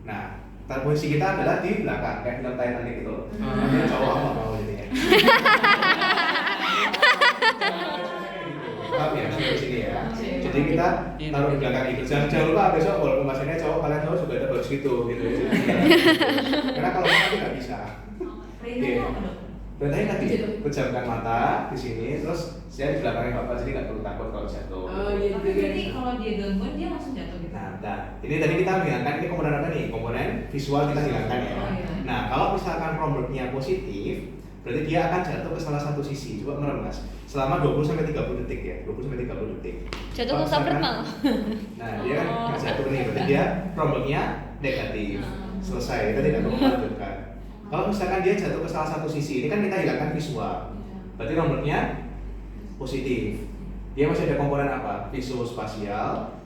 Nah, posisi kita adalah di belakang, kayak film Titanic gitu. Namanya cowok apa mau gitu ya. Paham ya, di sini ya. Jadi kita taruh di belakang itu. Jangan lupa besok walaupun pasiennya cowok, kalian cowok juga ada harus gitu ya. Karena kalau kita nggak bisa. Berarti tadi pejamkan mata di sini, terus saya di belakangnya bapak, jadi nggak perlu takut kalau jatuh. Tapi berarti kalau dia gangguan dia langsung jatuh gitu. Nah, ini tadi kita menghilangkan ini komponen apa nih? Komponen visual kita hilangkan ya. Nah, kalau misalkan Robertnya positif, berarti dia akan jatuh ke salah satu sisi. Coba merem mas, selama 20-30 detik ya, 20-30 detik. Jatuh ke sabret malah. Nah, dia kan nggak jatuh nih, berarti dia Robertnya negatif. Selesai, kita tidak perlu melanjutkan. Kalau misalkan dia jatuh ke salah satu sisi, ini kan kita hilangkan visual. Berarti Robertnya positif. Dia masih ada komponen apa? Visuospasial,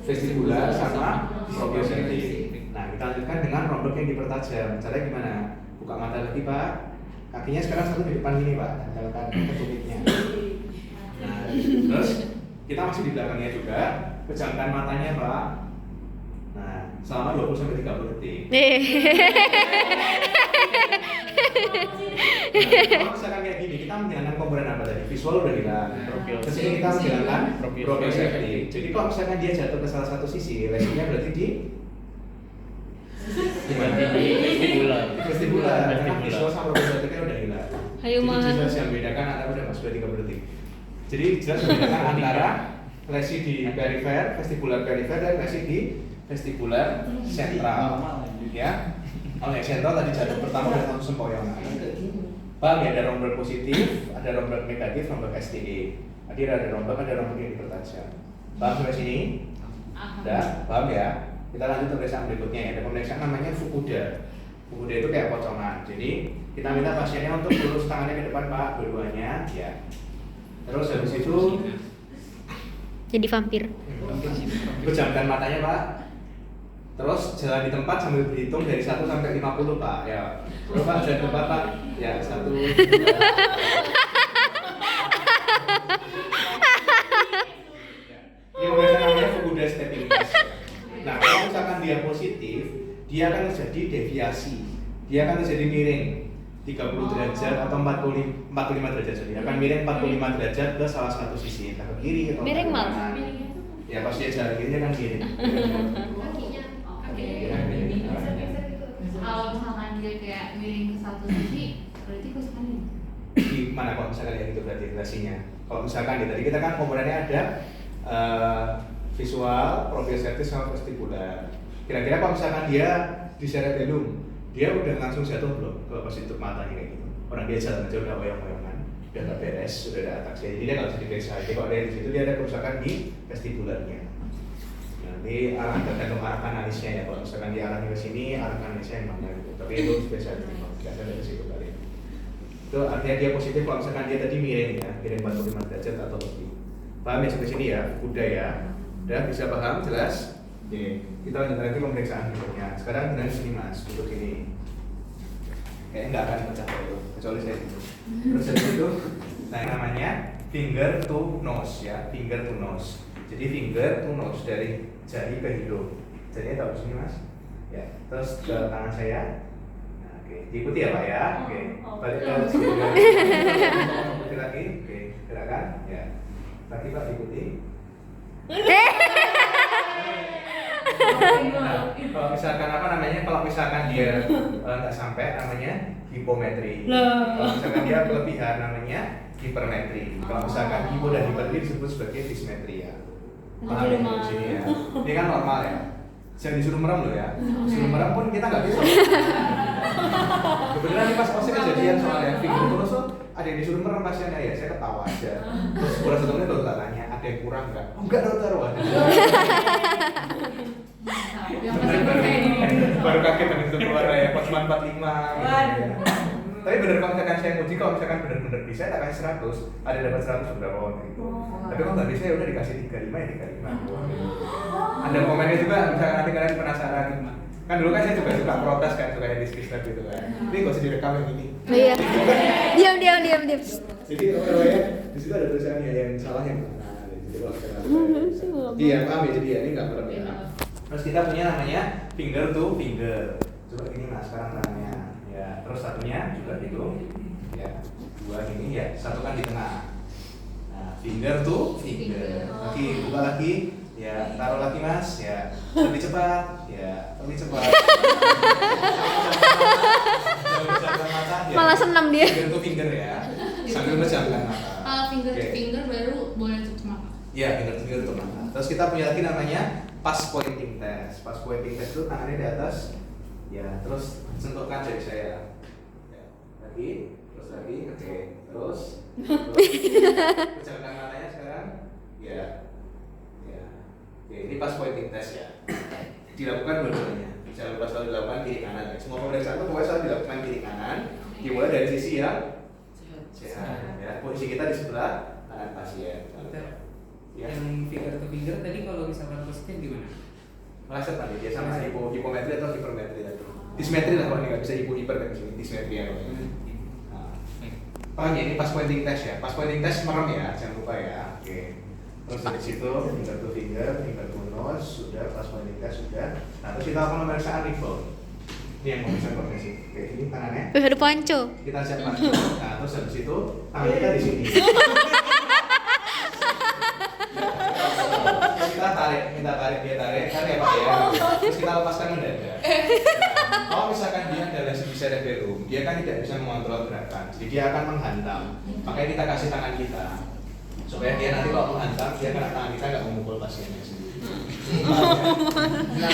vestibular sama proprioceptif. Nah, kita lanjutkan dengan Robert yang dipertajam. Caranya gimana? Buka mata lagi pak. Kakinya sekarang satu di depan ini pak. Tempelkan ketumiknya. Nah, terus kita masih di belakangnya juga. Pejamkan matanya pak. Nah, selama 20-30 detik. Nah, kalau misalkan kayak gini, kita menghilangkan komponen apa tadi? Visual udah hilang. Kesini kita menghilangkan proprioceptif. Jadi kalau misalkan dia jatuh ke salah satu sisi, lesinya berarti di vestibular. Karena visual sama proprioceptifnya udah hilang. Ayo Jadi man. jelas yang membedakan antara udah masuk 30 detik. Jadi jelas membedakan antara lesi di perifer, vestibular perifer dan lesi di vestibular sentral. Ya. Kalau yang sentral tadi jatuh pertama dan satu sempoyongan. Paham ya, ada Romberg positif, ada Romberg negatif, Romberg STE. Tadi ada Romberg yang dipertajam. Paham sampai sini? Udah, paham ya? Kita lanjut ke pemeriksaan berikutnya ya. Ada pemeriksaan namanya Fukuda. Fukuda itu kayak pocongan. Jadi kita minta pasiennya untuk lurus tangannya ke depan pak, dua-duanya ya. Terus habis itu Jadi vampir. pejamkan matanya pak. Terus jalan di tempat sambil berhitung dari 1 sampai 50 pak. Ya. Terus pak jalan di tempat pak. Ya 1. 2. Ini pemeriksaan namanya Fukuda stepping test. Nah kalau misalkan dia positif, dia akan terjadi deviasi. Dia akan terjadi miring 30 derajat atau 45 derajat. Jadi akan miring 45 derajat ke salah satu sisi, entah ke kiri atau Miring ke malah. kanan. Ya pas dia jalan kiri dia kan miring. Kalau misalkan dia kayak miring ke satu sisi, berarti kesukaan. Gimana kalau misalkan ya gitu berarti relasinya? Kalau misalkan tadi kita kan komponennya ada visual, proprioceptif sama vestibular. Kira-kira kalau misalkan dia di cerebellum, dia udah langsung jatuh belum ke positif matanya kayak gitu? Orang dia jalan aja udah oyong-oyongan, udah nggak beres, sudah ada ataksi. Jadi dia nggak bisa diperiksa. Jadi kalau dari situ dia ada kerusakan di vestibularnya. Nanti tergantung arah kanalisnya ya. Kalau misalkan dia arahnya ke sini, arah kanalisnya yang mana gitu. Tapi itu spesial biasa dari situ kali. Itu artinya dia positif kalau misalkan dia tadi miring ya, miring 45 derajat atau lebih. Paham ya sampai sini ya, udah ya. Udah bisa paham, jelas? Oke, kita lanjut lagi pemeriksaan berikutnya. Sekarang dengan sini mas, duduk sini. Kayaknya nggak akan pecah itu, kecuali saya duduk. Terus dari itu, nah yang namanya finger to nose ya, finger to nose. Jadi finger to nose, dari jari ke hidung. Jarinya tahu di sini mas? Ya. Terus ke tangan saya. Nah, oke. Diikuti ya pak ya. Oke. Balik ke sini. Ikuti lagi. Oke. Gerakan. Ya. Lagi pak ikuti. Nah, kalau misalkan apa namanya? Kalau misalkan dia nggak sampai, namanya hipometri. Kalau misalkan dia kelebihan, namanya hipermetri. Kalau misalkan hipo dan hipermetri disebut sebagai dismetria. Paham ya di sini ya? Ini kan normal ya. Jangan disuruh merem loh ya. Disuruh merem pun kita nggak bisa. Kebetulan nih pas OSCE kejadian soalnya finger terus tuh ada yang disuruh merem pasiennya ya. Saya ketawa aja. Terus kurang satu menit baru tak tanya, ada yang kurang nggak? Oh enggak dokter, waduh. Baru kaget habis itu keluar ya, pas cuma 45 gitu ya. Tapi bener kalau misalkan saya nguji, kalau misalkan bener-bener bisa tak kasih 100, ada dapat 100 berapa waktu itu. Tapi kalau nggak bisa ya udah dikasih 35 ya 35. Ada komennya juga, misalkan nanti kalian penasaran. Kan dulu kan saya juga suka protes kan, suka yang diskripsi gitu kan. Ini gak usah direkam yang ini. Iya. Diam. Jadi kalau ya di situ ada tulisannya yang salah yang mana. Jadi kalau misalkan iya paham ya, jadi ya ini nggak merem ya. Terus kita punya namanya finger to finger. Coba gini mas, sekarang tangannya. Ya, terus satunya juga gitu. Ya, dua ini ya, satu kan di tengah. Nah, finger to finger. Lagi buka lagi. Ya, taruh lagi mas. Ya, lebih cepat. Ya, lebih cepat. Malah senam dia. Finger to finger ya. Sambil menjamkan mata. Kalau finger to Oke. finger baru boleh tutup mata. Ya, finger to finger tutup mata. Terus kita punya lagi namanya pass pointing test. Pass pointing test itu tangannya di atas. Ya, terus sentuhkan jari saya. Ya, lagi, terus lagi, oke. Terus pejamkan matanya sekarang. Ya. Ya. Oke, ini pass pointing test ya. Dilakukan dua-duanya. Jangan lupa selalu dilakukan kiri kanan ya. Semua pemeriksaan itu pokoknya selalu dilakukan kiri kanan. Dimulai dari sisi yang sehat. Ya, posisi kita di sebelah kanan pasien. Ya. Yang finger to finger tadi kalau misalkan positif gimana? Meleset tadi dia sama hipometri atau hipermetri tadi. Dismetri lah kalau ini nggak bisa hipermetri, dismetri ya. Nah, paham ya, ini pas pointing test ya. Pas pointing test merem ya, jangan lupa ya. Oke. Terus dari situ finger to nose sudah, pas pointing test sudah. Nah terus kita akan pemeriksaan rebound. Ini yang pemeriksaan kognisi. Oke, ini tangannya. Ada ponco. Kita siapkan. Nah terus habis itu tangan kita di sini. Kita tarik dia tarik kan ya pak ya. Terus kita lepaskan mendadak. Nah, kalau misalkan dia adalah si cerebellum, dia kan tidak bisa mengontrol gerakan, jadi dia akan menghantam. Makanya kita kasih tangan kita supaya dia nanti kalau menghantam dia kena tangan kita nggak memukul pasiennya sendiri. Nah,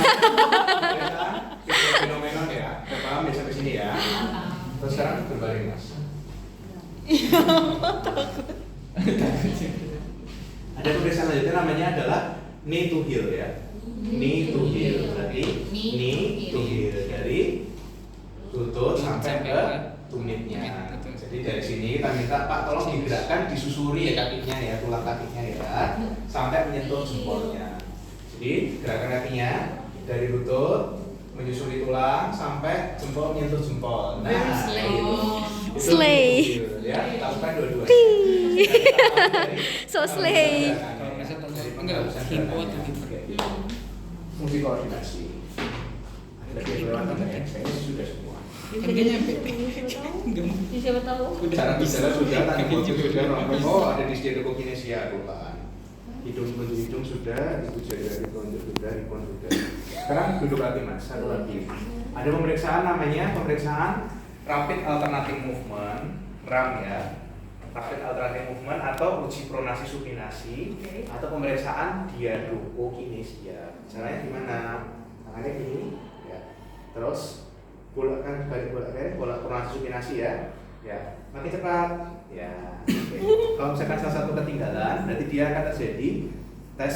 kita fenomenon ya, paham ya sampai sini ya. Terus sekarang berbalik mas. Ada pemeriksaan selanjutnya namanya adalah knee to heel ya. Knee to heel, berarti knee to heel dari lutut sampai ke tumitnya. Jadi dari sini kita minta Pak tolong digerakkan, disusuri ya kakinya ya, tulang kakinya ya, sampai menyentuh jempolnya. Jadi gerakan kakinya dari lutut menyusuri tulang sampai jempol menyentuh jempol. Nah, itu Slay. ya, kita lakukan dua-duanya. So slay. Kalau nggak salah enggak hipo atau hiper. Fungsi koordinasi. Ada kelewatan ya, kayaknya sudah semua. Kan dia nyampe. Enggak mau. Siapa tahu? Cara bicara sudah, tanda kutip sudah, oh ada di stereokinesia bukan. Hidung menuju hidung sudah, ibu jari telunjuk sudah, hipon sudah. Sekarang duduk lagi mas, satu lagi. Ada pemeriksaan namanya pemeriksaan rapid alternating movement, RAM ya. Rapid alternating movement atau uji pronasi supinasi atau pemeriksaan diadokokinesia. Caranya gimana? Tangannya gini, ya. Terus bolak pronasi supinasi ya. Ya, makin cepat. Ya. Okay. Kalau misalkan salah satu ketinggalan, berarti dia akan terjadi tes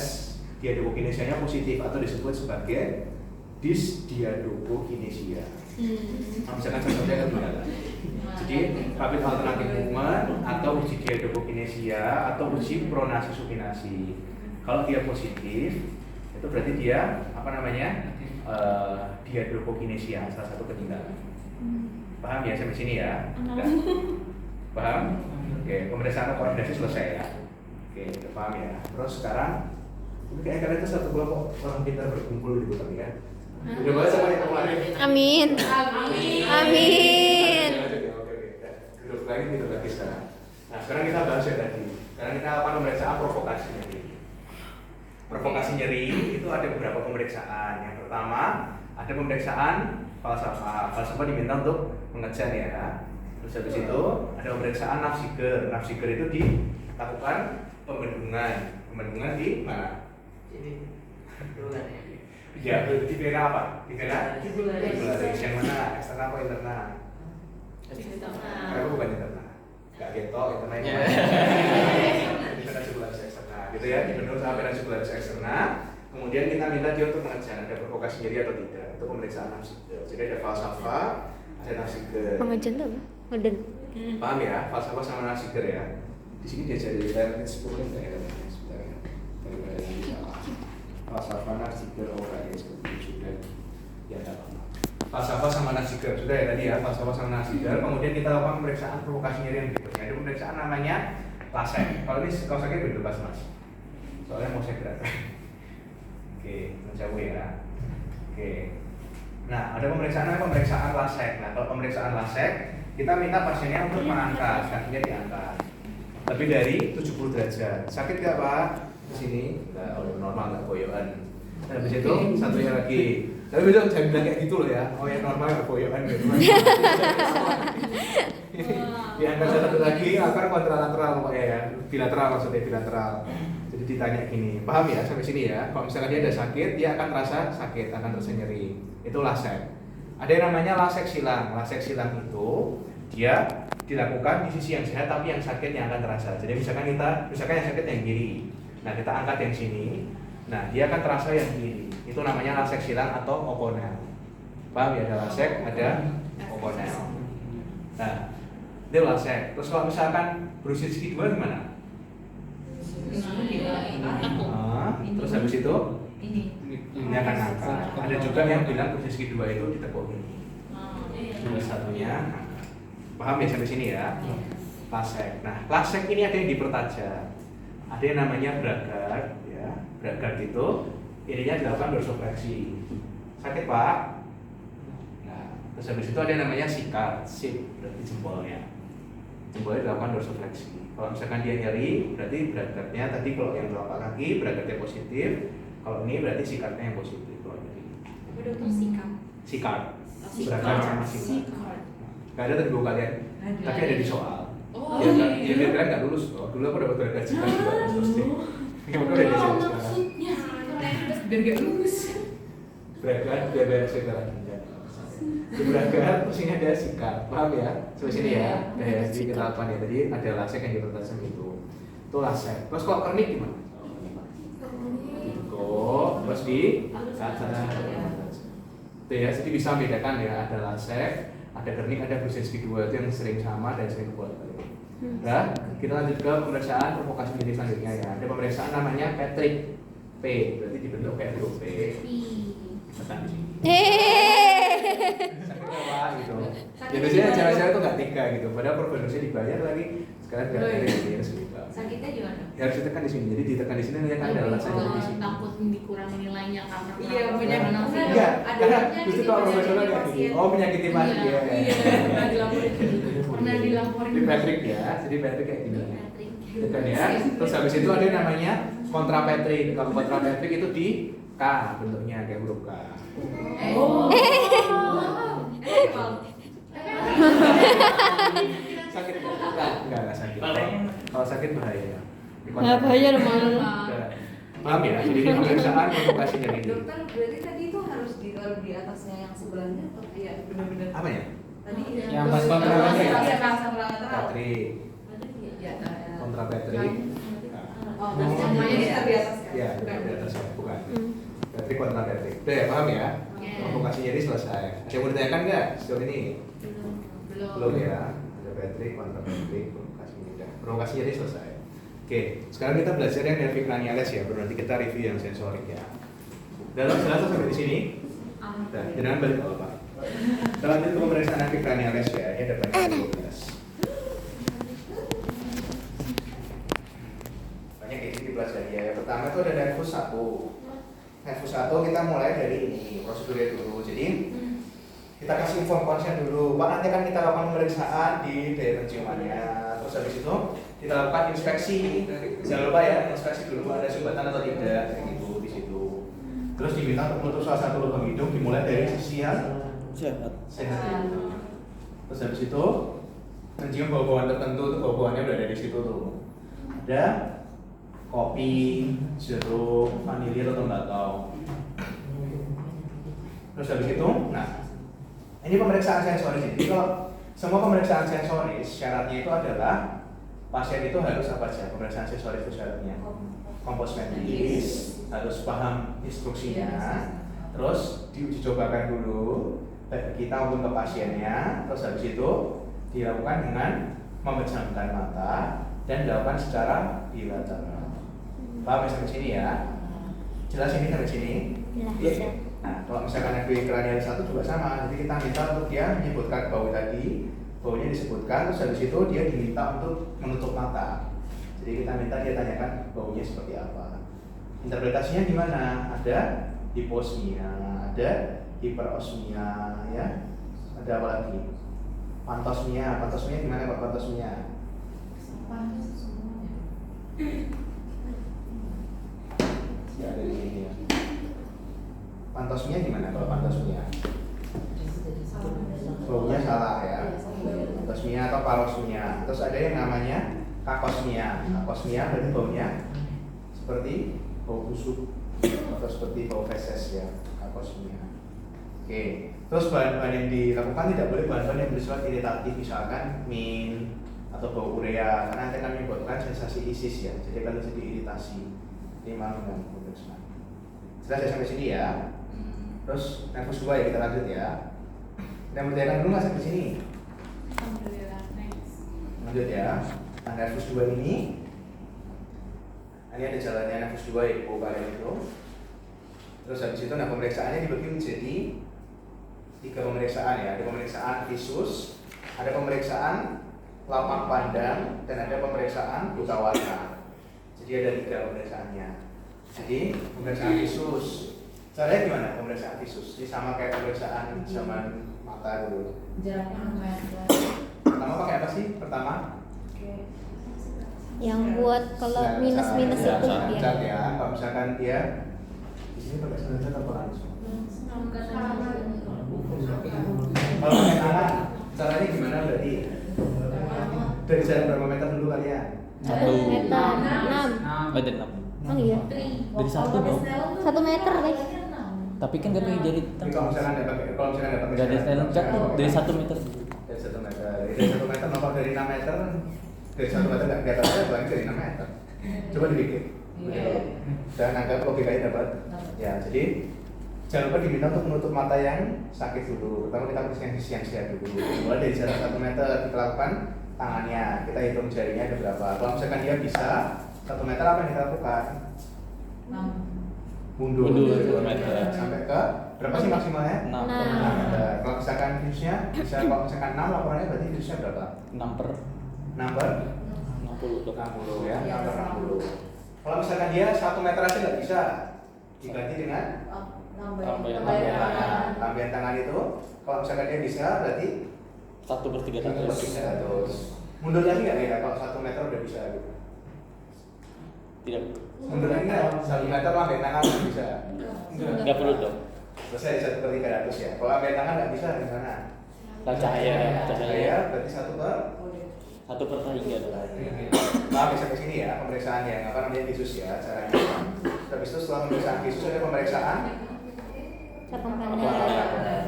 diadokokinesianya positif atau disebut sebagai dysdiadokokinesia. Kalau misalkan salah satunya ketinggalan. Jadi rapid alternating movement atau uji diadokokinesia atau uji pronasi supinasi. Kalau dia positif, itu berarti dia apa namanya diadokokinesia, salah satu ketinggalan. Paham ya sampai sini ya? Udah. Paham? Oke, pemeriksaan koordinasi selesai ya. Oke, udah paham ya. Terus sekarang Kayak kalian itu satu kelompok orang pintar berkumpul gitu kan ya. Udah bahas apa yang kemarin? Amin. Amin. Oke. Duduk lagi sekarang. Nah, sekarang kita bahas ya tadi. Sekarang kita akan pemeriksaan provokasi nyeri. Provokasi nyeri itu ada beberapa pemeriksaan. Yang pertama, ada pemeriksaan falsafah. Falsafah diminta untuk mengejar ya. Terus habis itu ada pemeriksaan nafsiger. Nafsiger itu dilakukan pembendungan. Pembendungan di mana? Ini bulan ya. Ya, di pena apa? Di pena? Jugularis. Yang mana? Eksternal apa internal? Aku bukan internal. Gak ketok, internal itu. Di pena jugularis eksternal. Gitu ya, dibentuk sama pena jugularis eksternal. Kemudian kita minta dia untuk mengejar ada provokasi nyeri atau tidak. Itu pemeriksaan nafsiger. Jadi ada falsafah, ada nafsiger. Pengajian tuh apa? Ngeden. Paham ya? Falsafah sama nafsiger ya. Di sini diajari dari 10 menit ya. Daripada nanti salah. Falsafah nafsiger orang seperti juga ya tak apa. Falsafah sama nafsiger sudah ya tadi ya, falsafah sama nafsiger. Kemudian kita lakukan pemeriksaan provokasi nyeri yang berikutnya. Ada pemeriksaan namanya lasek. Kalau ini kalau sakit bebas mas. Soalnya mau saya gerakkan. Oke, menjauh ya. Oke. Nah, ada pemeriksaan lasek. Nah, kalau pemeriksaan lasek, kita minta pasiennya untuk mengangkat, kakinya diangkat. Lebih dari 70 derajat. Sakit nggak Pak? Di sini nggak, normal nggak koyokan. Nah, habis itu satunya lagi. Tapi besok jangan bilang kayak gitu loh ya. Oh ya normal nggak koyokan gitu. Diangkat satu lagi, akar kontralateral pokoknya ya. Bilateral maksudnya bilateral. Jadi ditanya gini, paham ya sampai sini ya? Kalau misalkan dia ada sakit, dia akan terasa sakit, akan terasa nyeri. Itu lasek. Ada yang namanya lasek silang. Lasek silang itu dia dilakukan di sisi yang sehat tapi yang sakit yang akan terasa. Jadi misalkan yang sakit yang kiri. Nah, kita angkat yang sini. Nah, dia akan terasa yang kiri. Itu namanya lasek silang atau okonel. Paham ya? Ada lasek, ada okonel. Nah, itu lasek. Terus kalau misalkan Brzezinski 2 gimana? Terus habis itu ini akan angkat. Ada juga yang bilang Brzezinski 2 itu ditekuk ini. Salah satunya. Paham ya sampai sini ya? Lasek. Nah, lasek ini ada yang dipertajam. Ada yang namanya Bragard, ya. Bragard itu ininya dilakukan dorsofleksi. Sakit Pak? Nah, terus habis itu ada yang namanya sikar, berarti jempolnya. Jempolnya dilakukan dorsofleksi. Kalau misalkan dia nyeri, berarti Bragardnya tadi kalau yang telapak kaki Bragardnya positif. Kalau ini berarti sikarnya yang positif kalau nyeri. Apa dokter sikap? Sikar. Bragard sama sikar. Gak ada tadi kalian, tapi ada di soal. Oh, Ya, iya. dia bilang nggak lulus loh. Dulu aku dapat Bragard sikar juga pasti. Yang udah di sini sekarang. Maksudnya biar gak lulus. Bragard biar sikar lagi. Di Bragard terus ini ada sikar, paham ya? Sampai sini ya. Jadi kita lakukan ya. Tadi ada lasek yang dipertajam itu. Itu lasek. Terus kalau kernik gimana? Kok terus di atas. Itu ya. Jadi bisa membedakan ya. Ada lasek, ada kernik, ada Brzezinski 2 itu yang sering sama dan sering kuat. Nah, kita lanjut ke pemeriksaan provokasi nyeri selanjutnya ya. Ada pemeriksaan namanya Patrick P, berarti dibentuk kayak huruf P. Tekan di sini. Sakit apa gitu. Ya biasanya cewek-cewek tuh nggak tega gitu. Padahal provinsi dibayar lagi. Sekarang nggak ada yang sudah. Sakitnya di mana? Ya harus ditekan di sini. Jadi ditekan di sini nanti akan ada alasan di sini. Takut dikurangi nilainya karena Iya, punya benar. nafsu. Enggak, Ada karena penyakit justru kalau yang profesional menyakiti kayak gini. pasien. Oh penyakit pasien ya. Iya, pernah dilaporin. Pernah dilaporin. Di Patrick ya. Jadi Patrick kayak gini. Tekan ya. Terus habis itu ada yang namanya kontra Patrick. Kalau kontra Patrick itu di K bentuknya kayak huruf K. Sakit enggak sakit. Kalau sakit bahaya. Di kontra Nggak bahaya Patrick. malah. Udah. Paham ya? Jadi ini pemeriksaan provokasi nyeri. Dokter berarti tadi itu harus ditaruh di atasnya yang sebelahnya atau ya benar-benar Apa ya? tadi Yang pas kontra Patrick. Patrick. Ya, Kontra Patrick. oh, berarti semuanya ini di atas kan? Ya, Bukan. di atas ya, bukan. Patrick kontra Patrick. Udah ya, paham ya? Provokasi nyeri selesai. Ada yang mau ditanyakan nggak sejauh ini? Belum ya. Ada Patrick kontra Patrick, provokasi nyeri. Provokasi nyeri selesai. Oke, sekarang kita belajar yang nervi cranialis ya. Baru nanti kita review yang sensorik ya. Dalam jelas sampai di sini. Nah, jangan balik ke Pak. Kita lanjut ke pemeriksaan nervi cranialis ya. Ini ada banyak 12. Banyak kayak gitu dipelajari ya. Yang pertama itu ada nervus 1. Nervus 1 kita mulai dari ini prosedurnya dulu. Jadi kita kasih inform konsen dulu. Pak, nanti kan kita lakukan pemeriksaan di daerah penciumannya. Terus habis itu kita lakukan inspeksi. Jangan lupa ya, inspeksi dulu ada sumbatan atau tidak kayak gitu di situ. Terus diminta untuk menutup salah satu lubang hidung dimulai dari sisi yang sehat. Terus habis itu mencium bau-bauan tertentu, tuh bau-bauannya udah ada di situ tuh. Ada kopi, jeruk, vanili atau tembakau. Terus habis itu, nah ini pemeriksaan sensoris. Jadi kalau semua pemeriksaan sensoris syaratnya itu adalah pasien itu harus apa aja? Pemeriksaan sensoris itu syaratnya kompos mentis, harus paham instruksinya, terus diuji cobakan dulu baik kita maupun ke pasiennya. Terus habis itu dilakukan dengan memejamkan mata dan dilakukan secara bilateral. Paham sampai sini ya? Jelas ini sampai sini? Jelas. Nah, kalau misalkan FB kranial 1 juga sama, jadi kita minta untuk dia menyebutkan bau tadi, baunya disebutkan, terus habis itu dia diminta untuk menutup mata. Jadi kita minta dia tanyakan baunya seperti apa. Interpretasinya gimana? Ada hiposmia, ada hiperosmia, ya. Ada apa lagi? Pantosmia. Pantosmia gimana Pak pantosmia? Ya ada di sini ya. Pantosmia gimana kalau pantosmia? Baunya salah ya. Pantosmia atau parosmia. Terus ada yang namanya kakosmia. Kakosmia berarti baunya seperti bau busuk atau seperti bau feses ya. Kakosmia. Oke. Terus bahan-bahan yang dilakukan tidak boleh bahan-bahan yang bersifat iritatif, misalkan min atau bau urea, karena akan menyebabkan sensasi isis ya. Jadi kalau jadi iritasi, ini malah mengganggu pemeriksaan. Jelas ya sampai sini ya. Terus nervus 2 ya, kita lanjut ya. Kita bertanyakan dulu nggak sampai sini? Alhamdulillah, thanks. Lanjut ya. Nah, nervus 2 ini ada jalannya nervus 2 ya, ibu kalian itu. Terus habis itu, nah pemeriksaannya dibagi menjadi 3 pemeriksaan ya. Ada pemeriksaan visus, ada pemeriksaan lapang pandang, dan ada pemeriksaan buta warna. Jadi ada 3 pemeriksaannya. Jadi pemeriksaan visus, caranya gimana pemeriksaan visus? Ini sama kayak pemeriksaan zaman mata dulu. Jaraknya 6 meter. Pertama pakai apa sih? Pertama? Yang buat kalau minus-minus itu cat ya. ya. Kalau misalkan dia di sini pakai senjata atau langsung? Kalau pakai tangan, caranya gimana berarti? Dari jarak berapa meter dulu kalian? 1 meter 6. Ada 6. Oh iya. Dari 1 dong. 1 meter guys. Tapi kan gak pakai jari Tapi kalau misalkan ada pakai, kalau misalkan ada pakai Gak ada talent cat tuh dari 1 meter. Dari 1 meter, dari 1 meter, nomor dari 6 meter, dari 1 meter nggak kelihatan aja, paling dari 6 meter. Coba dipikir. Dan anggap logikanya dapat. Ya, jadi jangan lupa diminta untuk menutup mata yang sakit dulu. Pertama kita bersihkan sisi yang sehat dulu. Mulai dari jarak 1 meter kita lakukan tangannya, kita hitung jarinya ada berapa. Kalau misalkan dia bisa 1 meter, apa yang kita lakukan? Mundur 1 meter. sampai ke berapa sih maksimalnya? 6 Nah. 6 meter. Kalau misalkan virusnya bisa, kalau misalkan 6 laporannya berarti virusnya berapa? 6 per 6 per 60 dok. 60 ya, 6 per 60. Kalau misalkan dia 1 meter aja nggak bisa, diganti dengan Tambahan tambahan tangan itu. Kalau misalkan dia bisa berarti 1 per 300. Mundur lagi nggak ya kalau 1 meter udah bisa gitu? Tidak. Mundur lagi nggak? 1 meter lambai tangan nggak bisa. Enggak perlu dok. Selesai 1 per 300 ya. Kalau lambai tangan nggak bisa gimana? Lah cahaya. Cahaya berarti 1 per 1 per 3 dok. Nah, bisa ke sini ya pemeriksaan yang apa namanya visus ya caranya. Habis itu setelah pemeriksaan visus ada pemeriksaan Sapang lapang pandang. pandang.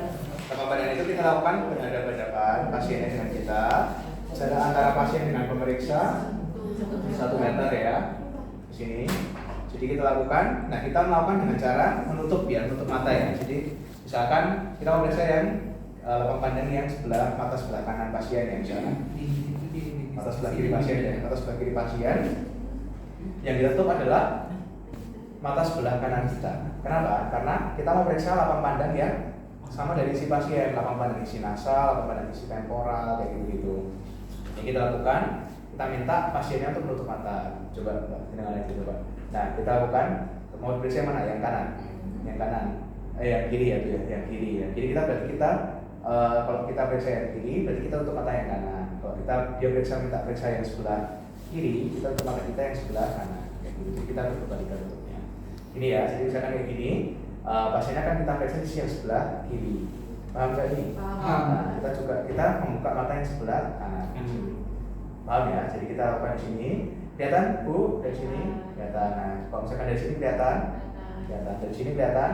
Lapang pandang itu kita lakukan berhadapan-hadapan pasiennya dengan kita. Jarak antara pasien dengan pemeriksa 1 meter ya di sini. Jadi kita lakukan. Nah kita melakukan dengan cara menutup ya, menutup mata ya. Jadi misalkan kita memeriksa yang lapang pandang yang mata sebelah kanan pasien ya misalkan. Mata sebelah kiri pasien ya, mata sebelah kiri pasien. Yang ditutup adalah mata sebelah kanan kita. Kenapa? Karena kita mau periksa lapang pandang yang sama dari isi pasien, lapang pandang isi nasal, lapang pandang isi temporal, kayak gitu-gitu. Yang kita lakukan, kita minta pasiennya untuk menutup mata. Coba, Mbak, dengar aja coba. Nah, kita lakukan, mau periksa yang mana? Yang kanan. Yang kanan. Yang kiri ya, tuh ya, yang kiri ya. Jadi kalau kita periksa yang kiri, berarti kita untuk mata yang kanan. Kalau dia minta periksa yang sebelah kiri, kita untuk mata kita yang sebelah kanan. Kayak gitu. Jadi kita berbalikan bentuknya. Ini ya, jadi misalkan kayak gini, pasiennya kan kita periksa sisi yang sebelah kiri. Paham nggak ini? Paham. Nah, kita membuka mata yang sebelah kanan. Paham ya? Jadi kita lakukan di sini. Kelihatan Bu dari sini? Kelihatan. Nah, kalau misalkan dari sini kelihatan? Kelihatan. Dari sini kelihatan?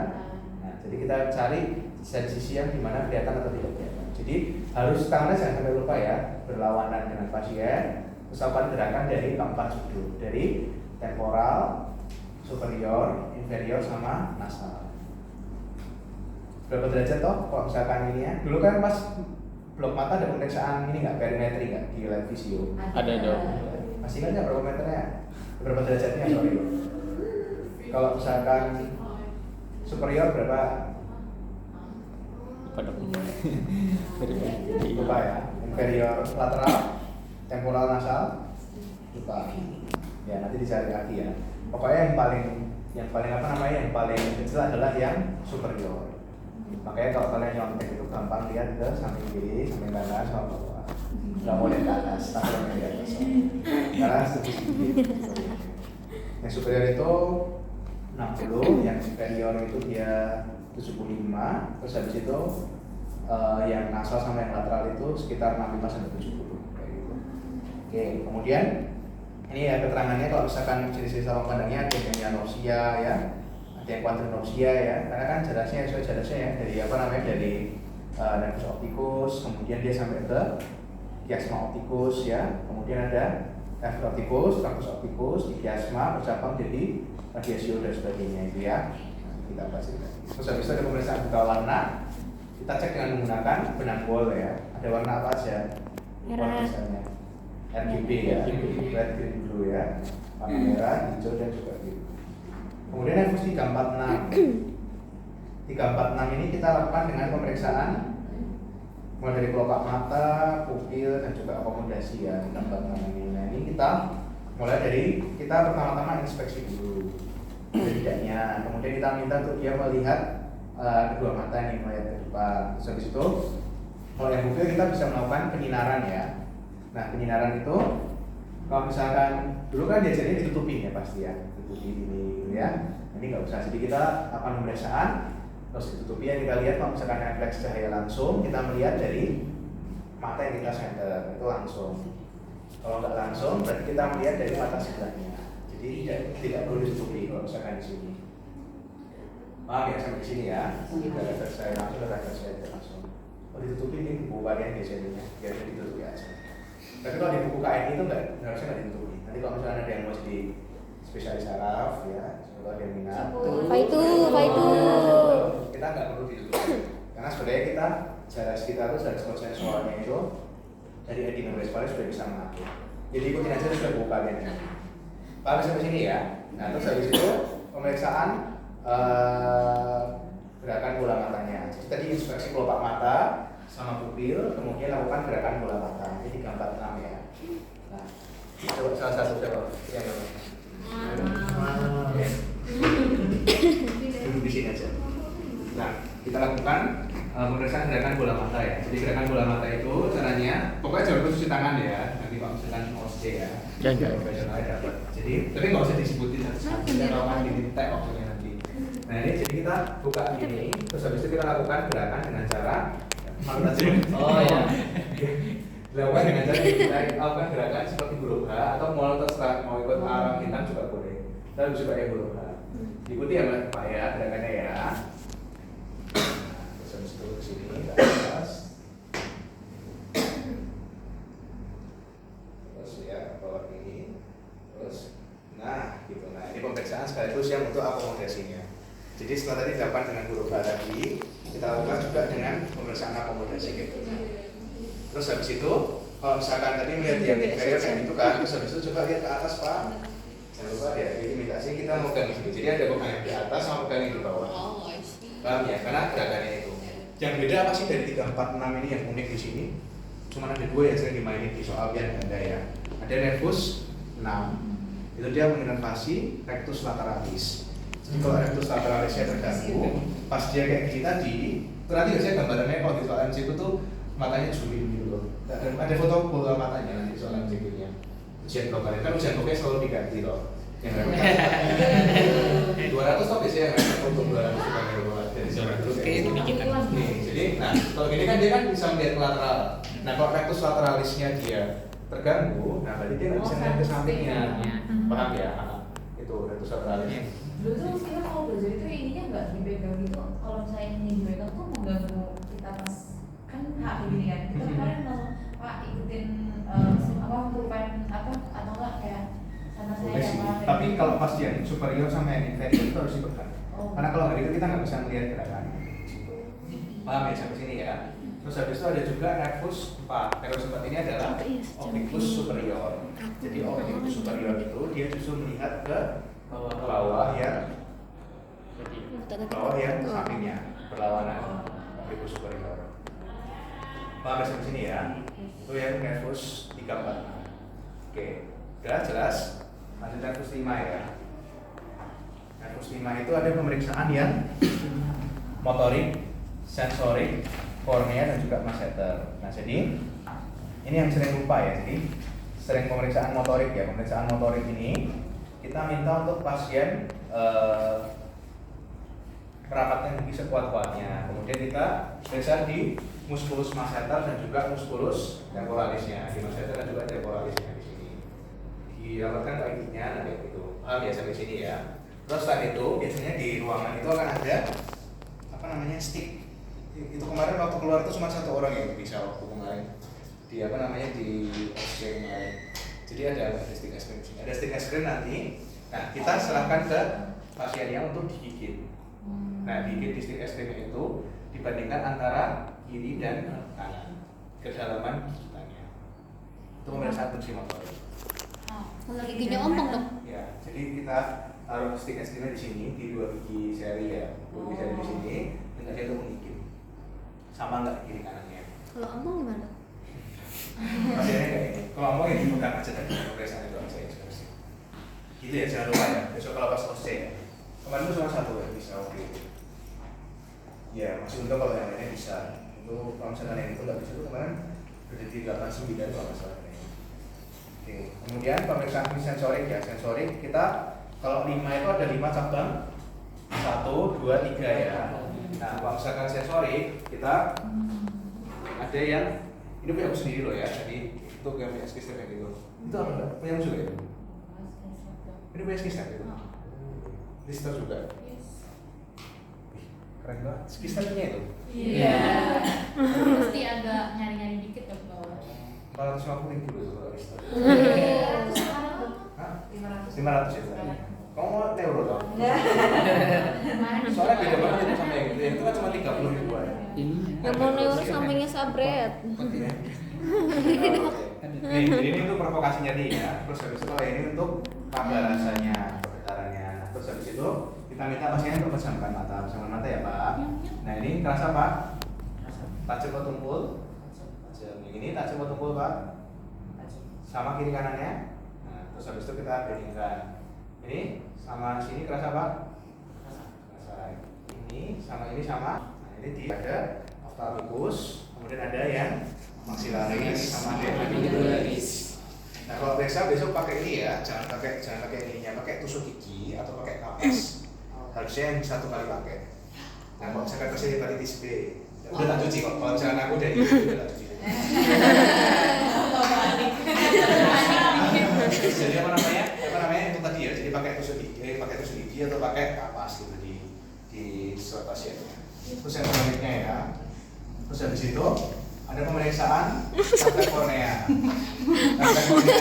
Nah, jadi kita cari dari sisi yang dimana kelihatan atau tidak kelihatan. Jadi harus tangannya jangan sampai lupa ya, berlawanan dengan pasien. Terus lakukan gerakan dari keempat sudut, dari temporal, superior, inferior, sama nasal. Berapa derajat toh? Kalau misalkan ini ya, dulu kan pas blok mata ada pemeriksaan ini nggak, perimetri nggak di live visio? Ada dong. Masih ingat nggak berapa meternya? Berapa derajatnya? Sorry. Kalau misalkan superior berapa? Apa dong? Lupa ya. Inferior lateral, temporal nasal, lupa. Ya nanti dicari lagi ya. Pokoknya yang paling apa namanya? Yang paling kecil adalah yang superior. Makanya kalau kalian nyontek itu gampang lihat ke samping kiri, samping kanan, sama bawah. Nggak mau lihat ke atas, tapi mau lihat ke atas. Karena sedikit. Yang superior itu 60, yang inferior itu dia 75, terus habis itu yang nasal sama yang lateral itu sekitar 65 sampai 70 kayak gitu. Oke, kemudian ini ya keterangannya kalau misalkan jenis-jenis saluran pandangnya ada yang myanopsia ya, ada yang quadranopsia ya, karena kan jaraknya ya dari apa namanya dari nervus opticus, kemudian dia sampai ke chiasma opticus ya, kemudian ada nervus opticus, tragus opticus, di chiasma bercabang jadi radiasio dan sebagainya itu ya. Nah, kita bahas itu. Terus habis itu ada pemeriksaan buka warna, kita cek dengan menggunakan benang bol ya. Ada warna apa aja? Merah. Misalnya RGB ya, red, green, blue ya, warna merah, hijau dan juga biru. Kemudian nefus 346. 346 ini kita lakukan dengan pemeriksaan mulai dari kelopak mata, pupil dan juga akomodasi ya. 346 ini. Nah ini kita mulai dari kita pertama-tama inspeksi dulu bedanya, kemudian kita minta untuk dia melihat kedua mata nih, melihat ke depan. Terus habis itu kalau yang pupil kita bisa melakukan penyinaran ya. Nah penyinaran itu kalau misalkan dulu kan diajarnya ditutupin ya pasti ya, tutupi ini ya. Ini nggak usah, jadi kita akan pemeriksaan terus ditutupi ya, kita lihat kalau misalkan refleks cahaya langsung kita melihat dari mata yang kita center itu langsung. Kalau nggak langsung berarti kita melihat dari mata sebelahnya. Jadi tidak perlu ditutupi kalau misalkan di sini. Maaf ya sampai di sini ya. Tidak refleks cahaya langsung, ada refleks cahaya tidak langsung. Kalau ditutupi ini buku bagian biasanya, biasanya ditutupi aja. Tapi kalau di buku KNI itu harusnya nggak ditutupi. Nanti kalau misalnya ada yang mau jadi spesialis saraf ya, kalau ada yang minat. Apa itu? Kita nggak perlu ditutupi. Karena sebenarnya kita jarak kita tuh dari sensornya itu dari adenovirus sudah bisa mengatur. Jadi ikutin aja sudah buku bagiannya. Paham sampai sini ya. Nah terus habis itu pemeriksaan gerakan bola matanya. Jadi tadi inspeksi kelopak mata sama pupil, kemudian lakukan gerakan bola mata. Jadi 346 ya. Nah, coba salah satu coba yang duduk di sini aja. Nah, kita lakukan pemeriksaan gerakan bola mata ya. Jadi gerakan bola mata itu caranya, pokoknya jangan cuci tangan ya. Nanti kalau misalkan OSD ya. Jangan. Profesional dapat. Jadi, tapi nggak usah disebutin satu-satu. Kita lakukan di tag waktunya nanti. Nah ini jadi kita buka ini, terus habis itu kita lakukan gerakan dengan cara Oh ya. dilakukan dengan cara kita lakukan gerakan seperti guroga atau mau terserah mau ikut arah hitam juga boleh. Kita bisa pakai guroga. Ikuti ya Pak ya gerakannya ya. Terus habis itu ke sini ke atas. Terus ya ke bawah ini. Terus nah gitu. Nah ini pemeriksaan sekaligus yang untuk akomodasinya. Jadi setelah tadi dilakukan dengan guroga tadi, kita lakukan juga dengan pemeriksaan akomodasi gitu. Terus habis itu, kalau misalkan tadi melihat yang inferior kayak gitu kan, terus habis itu coba lihat ke atas Pak. Jangan lupa ya, imitasi kita mau pegang di sini. Jadi ada pegang yang di atas sama pegang yang di bawah. Paham ya? Karena gerakannya itu. Yang beda apa sih dari 346 ini yang unik di sini? Cuma ada dua yang sering dimainin di soal yang ganda ya. Ada nervus 6, itu dia menginervasi rectus lateralis. Jadi kalau rectus lateralisnya terganggu, pas dia kayak gini tadi, itu nanti biasanya gambarannya kalau di soal MCQ tuh matanya juling gitu loh. Ada foto bola matanya nanti di soal MCQ-nya. Ujian global kan ujian global selalu diganti loh. Yang 200 tuh biasanya untuk 200 diganti bola dari soal itu. Oke, ini kita. Nih, jadi nah kalau gini kan dia kan bisa melihat ke lateral. Nah kalau rectus lateralisnya dia terganggu, nah berarti dia nggak bisa melihat ke sampingnya. Paham ya? Itu rectus lateralisnya. Dulu tuh kita kalau belajar itu ininya nggak dipegang gitu. Kalau misalnya ini dipegang tuh mengganggu kita pas kan hak begini kan. Kita kemarin mau Pak ikutin apa pulpen apa atau enggak kayak sama saya Boleh sih. apa. Tapi kalau pas yang superior sama yang inferior itu harus dipegang. Oh. Karena kalau nggak gitu kita nggak bisa melihat gerakannya. Paham ya sampai sini ya? Terus habis itu ada juga nervus 4. Nervus 4 ini adalah obliquus superior. Jadi obliquus superior itu dia justru melihat ke bawah ya, bawah yang sampingnya berlawanan obliquus superior. Paham sampai sini ya? Itu yang nervus 3 4. Oke, jelas? Lanjut nervus 5 ya. Nervus 5 itu ada pemeriksaan yang motorik, sensorik, kornea dan juga masseter. Nah, jadi ini yang sering lupa ya. Jadi sering pemeriksaan motorik ya. Pemeriksaan motorik ini kita minta untuk pasien merapatkan gigi sekuat-kuatnya. Kemudian kita periksa di musculus masseter dan juga musculus temporalisnya. Di masseter dan juga temporalisnya di sini. Dirapatkan kakinya, nah kayak gitu. Paham ya sampai sini ya. Terus selain itu biasanya di ruangan itu akan ada apa namanya stick. Itu kemarin waktu keluar itu cuma 1 orang yang bisa waktu kemarin di apa namanya di SC kemarin. Jadi ada stick es krim, ada stick es krim nanti. Nah kita serahkan ke pasiennya untuk digigit. Nah digigit di stick es krim itu dibandingkan antara kiri dan kanan kedalaman gigitannya. Itu pemeriksaan fungsi motorik. Kalau giginya ompong dong. Ya, jadi kita taruh stick es krimnya di sini di 2 biji seri ya, 2 biji seri di sini, minta dia untuk menggigit. Sama nggak kiri kanannya? Kalau ompong gimana? Pasiennya kayak ini. Kalau ngomong ya dipegang aja dari pemeriksaan itu aja ya sebenarnya. Gitu ya, jangan lupa ya. Besok kalau pas OC ya. Kemarin itu cuma 1 ya bisa oke. Ya, masih untung kalau yang lainnya bisa. Itu kalau misalnya yang itu nggak bisa itu kemarin berarti 89 kalau nggak salah. Oke. Kemudian pemeriksaan sensorik ya. Sensorik kita kalau 5 itu ada 5 cabang. 1, 2, 3 ya. Nah, kalau misalkan sensorik kita ada yang ini punya aku sendiri loh ya. Jadi itu yang punya skistem kayak gitu. Itu apa enggak? Punya aku juga ya? Ini punya skistem gitu. Lister juga. Keren banget. Skistemnya itu. Iya. Pasti agak nyari-nyari dikit ke bawah. 450.000 itu kalau lister. 500 Hah? 500 500 itu. Kamu mau neuro dong? Kemarin Soalnya beda banget itu sama yang itu. Yang itu kan cuma 30 ribuan. Ini Yang mau neuro sampingnya sabret. Nih, jadi ini untuk provokasinya nih ya. Terus habis itu kalau ini untuk tambah rasanya, pergetarannya. Terus habis itu kita minta pasiennya untuk pejamkan mata ya Pak. Nah ini kerasa Pak? Tajam atau tumpul? Tajam. Yang ini tajam atau tumpul Pak? Sama kiri kanannya. Nah, terus habis itu kita bandingkan. Ini sama sini kerasa Pak? Kerasa. Ini sama. Nah ini di ada ophthalmicus, kemudian ada yang maxillaris sama ada yang mandibuloris. Nah kalau periksa besok pakai ini ya, jangan pakai ininya, pakai tusuk gigi atau pakai kapas. Harusnya yang 1 kali pakai. Nah kalau misalkan pasien hepatitis B, udah tak cuci kok. Kalau misalkan aku dari itu udah tak cuci. Jadi apa namanya itu tadi ya. Jadi pakai tusuk gigi atau pakai kapas gitu di suatu pasiennya. Terus yang selanjutnya ya. Terus habis itu ada pemeriksaan rantai kornea. Rantai kornea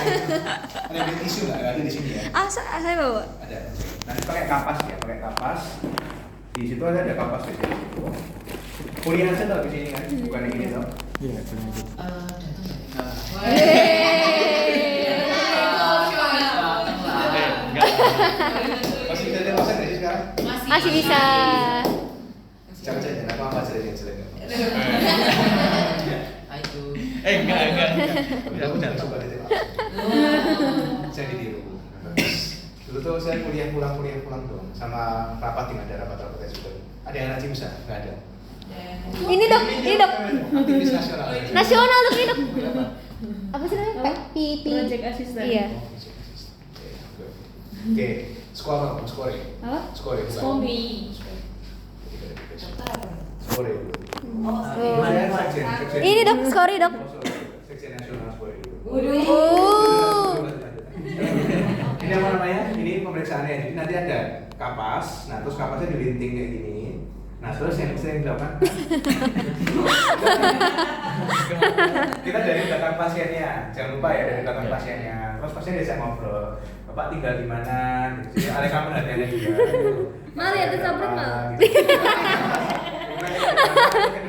ada di tisu nggak? Ada di sini ya. Saya bawa. Ada. Nanti pakai kapas ya, pakai kapas. Di situ ada kapas di situ. Kuliah aja tau di sini kan, bukan yang ini tau. Iya, benar. Masih bisa dewasa nggak sih sekarang? Masih bisa. Jangan apa jelek. Ayo. enggak. Aku jangan coba deh. Saya ditiru. Dulu tuh saya kuliah pulang dong, sama rapat yang ada rapat-rapat SUD. Ada yang rajin bisa? Nggak ada. Ini dok. Aktivis nasional. Nasional dok ini dok. Apa? Apa sih namanya? PP. Project assistant. Iya. Oke, skor apa? Skor ya? Apa? Skor ya? bukan? Skomi. Skor ya? Oh, Saya sekjen. Ini dok, sorry dok. Sekjen nasional skor ya? Oh. Ini apa namanya? Ini pemeriksaannya. Jadi nanti ada kapas. Nah, terus kapasnya dilinting kayak gini. Nah, terus yang saya dilakukan kita dari belakang pasiennya. Jangan lupa ya dari belakang pasiennya. Terus pasien diajak ngobrol. Bapak tinggal di mana? Jadi ada kamar hati-hati juga. Mal, ya, tersabrut, Mal. Ke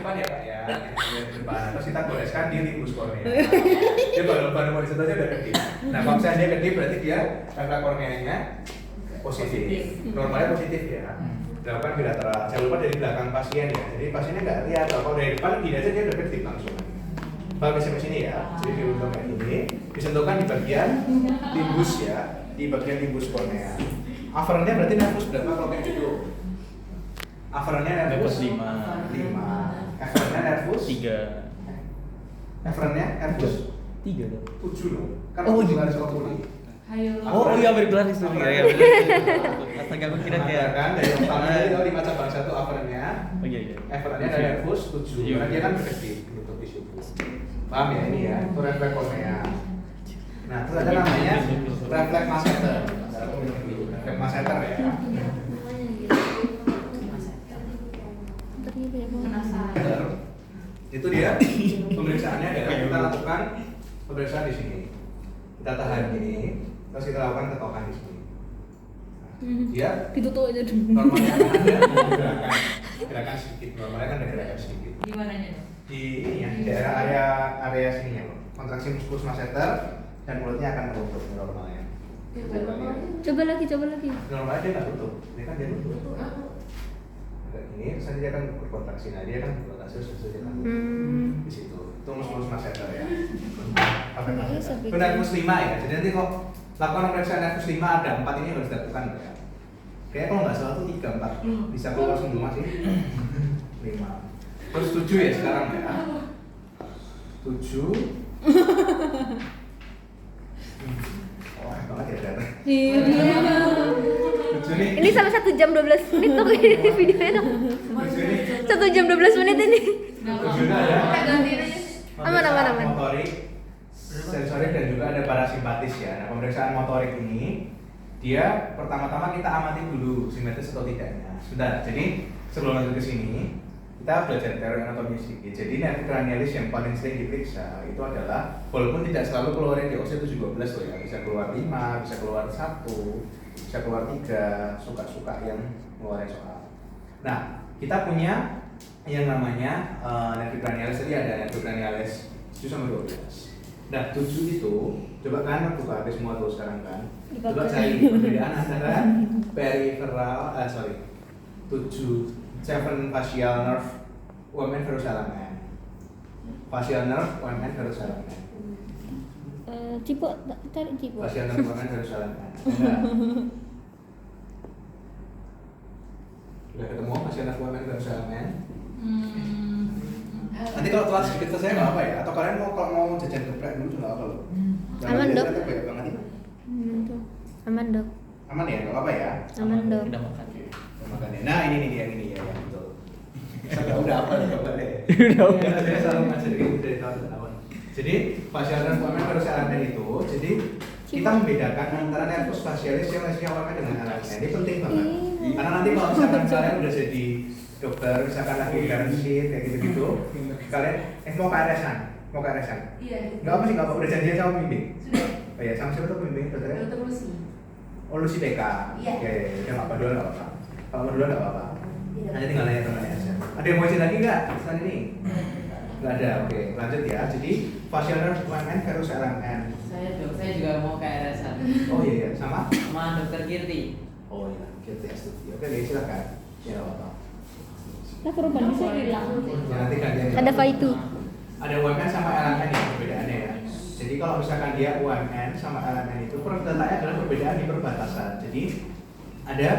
depan ya Pak ya. Ke depan. Terus kita goreskan di limbus kornea. Dia baru mau disentuh aja udah kedip. Nah, kalau misalnya dia kedip berarti dia rangka korneanya positif. Normalnya positif ya. Dilakukan bilateral. Jangan lupa dari belakang pasien ya. Jadi pasiennya nggak lihat. Kalau dari depan gini aja dia udah kedip langsung. Pak bisa ke sini ya. Jadi diuntung kayak gini. Disentuhkan di bagian limbus ya. Di bagian limbus kornea. Aferennya berarti nervus berapa kalau kayak gitu? Aferennya nervus 5. Aferennya nervus 3. Aferennya nervus 3 dong. 7 loh. Kan Oh, 7 iya. garis okuli. Hayo. Oh iya bergelar itu ya. Astaga aku kira kayak Kan dari pertama tadi kalau di mata bangsa itu aferennya. Oh iya iya. Aferennya ada nervus 7. Karena dia kan berkedip menutup di situ. Paham ya ini ya? Itu refleks kornea. Nah, terus ada namanya refleks masseter. Refleks masseter ya. Itu dia pemeriksaannya adalah kita lakukan pemeriksaan di sini. Kita tahan gini, terus kita lakukan ketokan di sini. Dia Ditutup aja dulu. normalnya kan ada gerakan sedikit, normalnya kan ada gerakan sedikit. Di mananya dok? Di ini ya, di daerah area sininya loh. Kontraksi muskulus masseter dan mulutnya akan menutup normalnya. Coba lagi. Normalnya dia nggak tutup, dia kan dia tutup. Kayak gini, terus nanti dia akan berkontraksi, nah dia kan berkontraksi terus dia akan di situ. Itu muskulus masseter ya. Apa namanya? Itu nervus 5 ya. Jadi nanti kok lakukan pemeriksaan nervus 5 ada 4 ini harus dilakukan ya. Kayaknya kalau nggak salah tuh 3, 4 bisa keluar semua sih. 5. Terus 7 ya sekarang ya. 7. Wah, banget ya data. Iya. 7 nih. Ini sampai 1 jam 12 menit dok ini videonya dok. 7 nih. 1 jam 12 menit ini. 7 ada. Kita gantiin aja sih. Aman. Motorik, sensorik dan juga ada parasimpatis ya. Nah, pemeriksaan motorik ini dia pertama-tama kita amati dulu simetris atau tidaknya. Sebentar. Jadi sebelum lanjut ke sini, kita belajar teori anatomi sedikit. Jadi nervi cranialis yang paling sering diperiksa itu adalah walaupun tidak selalu keluar di OC 12 loh ya. Bisa keluar 5, bisa keluar 1, bisa keluar 3, suka-suka yang keluarnya soal. Nah, kita punya yang namanya nervi cranialis, tadi ada nervi cranialis 7 sampai 12. Nah, 7 itu coba kan buka HP semua tuh sekarang kan. Coba cari perbedaan antara peripheral 7 facial nerve UMN versus LMN. Facial nerve UMN versus LMN. Cipo, cari cipo. Facial nerve UMN versus LMN. Udah ketemu facial nerve UMN versus LMN? Nanti kalau telat sedikit ke saya nggak apa ya? Atau kalian kalau mau jajan geprek dulu nggak apa loh? Aman, Dok. Banyak banget ini. Aman dok. Aman ya, nggak apa ya? Aman dok. Udah makan. Udah makan ya. Nah ini nih dia ini ya, betul. Saya udah apa nih coba deh. Udah. Saya selalu ngajarin gitu dari tahun ke tahun. Jadi facial nerve UMN harus LMN itu, jadi kita membedakan antara nervus facialis yang lesnya UMN dengan LMN. Ini penting banget. Karena nanti kalau misalkan kalian udah jadi dokter, misalkan lagi garansi kayak gitu-gitu, kalian mau ke RS-an, Iya. nggak apa sih, nggak apa, udah janjian sama pembimbing. Sudah. Oh ya, sama siapa tuh pembimbing dokternya? Dokter Lucy. Oh lu si TK. Iya. Ya, udah nggak apa duluan nggak apa. Kalau mau duluan nggak apa. Iya. Nanti tinggal nanya temannya aja. Ada yang mau izin lagi nggak? Setelah ini? Nggak ada. Oke, lanjut ya. Jadi facial nerve UMN versus LMN. Saya juga mau ke RSan Oh iya, iya. Sama? sama dokter Kirti. Oh iya, kita studi. Oke, deh, silakan. Ya nggak apa. Lah perubahan bisa hilang. Ya, nanti gantian. Ada apa itu? Ada UMN sama LMN ya perbedaannya ya. Jadi kalau misalkan dia UMN sama LMN itu letaknya adalah perbedaan di perbatasan. Jadi ada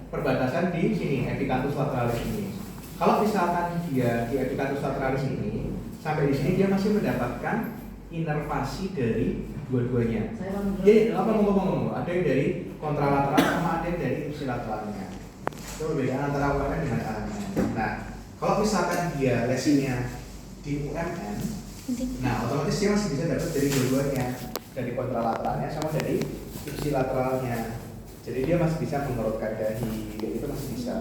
perbatasan di sini, epicanthus lateralis ini. Kalau misalkan dia di epicanthus lateralis ini sampai di sini dia masih mendapatkan inervasi dari dua-duanya. Jadi apa ngomong-ngomong? Ada yang dari kontralateral sama ada yang dari ipsilateralnya. Itu perbedaan antara UMN dengan LMN. Nah, kalau misalkan dia lesinya di UMN, nah otomatis dia masih bisa dapat dari dua-duanya, dari kontralateralnya sama dari ipsilateralnya. Jadi dia masih bisa mengerutkan dahi, itu masih bisa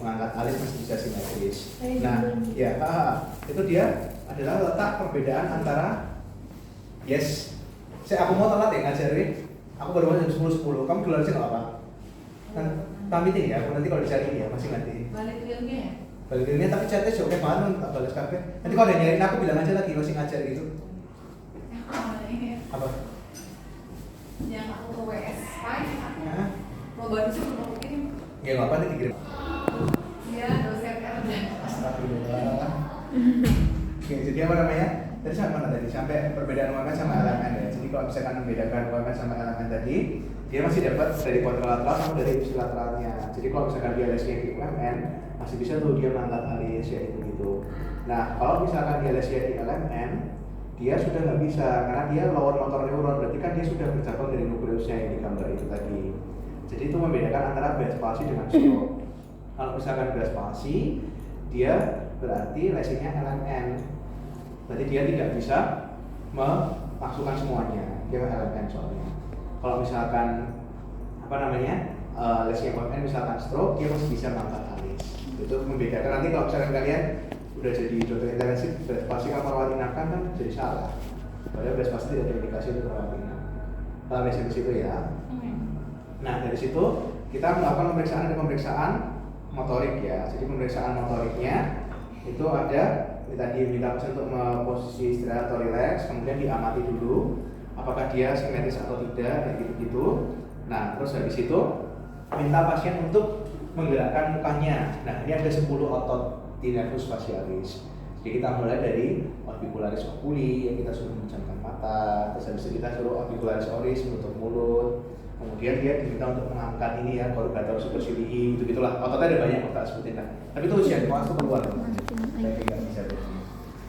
mengangkat alis, masih bisa simetris. Nah, ya, itu dia adalah letak perbedaan antara aku mau telat ya ngajarin. Aku baru jam 10.10. Kamu duluan sih nggak apa? Pamitin ya, aku nanti kalau dicari ya masih nanti. Balik realnya ya? Balik realnya tapi chatnya oke banget, tak balas kafe. Nanti kalau ada yang nyariin aku bilang aja lagi masih ngajar gitu. Apa? Yang aku ke WS Fine. Ya. Mau baru sih belum kirim. Ya nggak apa nanti dikirim. Iya, dosen kerja. Alhamdulillah. Oke, jadi apa namanya? Tadi sampai mana tadi? Sampai perbedaan UMN sama LMN ya. Jadi kalau misalkan membedakan UMN sama LMN tadi, dia masih dapat dari kontralateral sama dari ipsilateralnya. Jadi kalau misalkan dia lesnya di UMN, masih bisa tuh dia mengangkat alis ya itu gitu. Nah, kalau misalkan dia lesnya di LMN, dia sudah nggak bisa karena dia lower motor neuron, berarti kan dia sudah bercabang dari nukleusnya yang di gambar itu tadi. Jadi itu membedakan antara Bell's palsy dengan stroke. Kalau misalkan Bell's palsy, dia berarti lesinya LMN. Berarti dia tidak bisa memasukkan semuanya, dia LMN soalnya. Kalau misalkan lesnya UMN misalkan stroke, dia masih bisa mengangkat alis. Itu membedakan. Nanti kalau misalkan kalian udah jadi dokter intensif, Bell's palsy kan merawat inakan kan jadi salah. Padahal Bell's palsy tidak ada indikasi untuk merawat inakan. Paham ya di situ ya? Nah dari situ kita melakukan pemeriksaan motorik ya. Jadi pemeriksaan motoriknya itu ada tadi minta pasien untuk posisi istirahat atau relax, kemudian diamati dulu apakah dia simetris atau tidak, kayak gitu-gitu. Nah terus habis itu minta pasien untuk menggerakkan mukanya. Nah ini ada 10 otot di nervus facialis. Jadi kita mulai dari orbicularis oculi yang kita suruh memejamkan mata, terus habis itu kita suruh orbicularis oris menutup mulut. Kemudian dia diminta untuk mengangkat ini ya, corrugator supercilii, gitu-gitulah. Ototnya ada banyak, tak sebutin lah. Tapi itu ujian, mau aku keluar. Saya tidak bisa begini.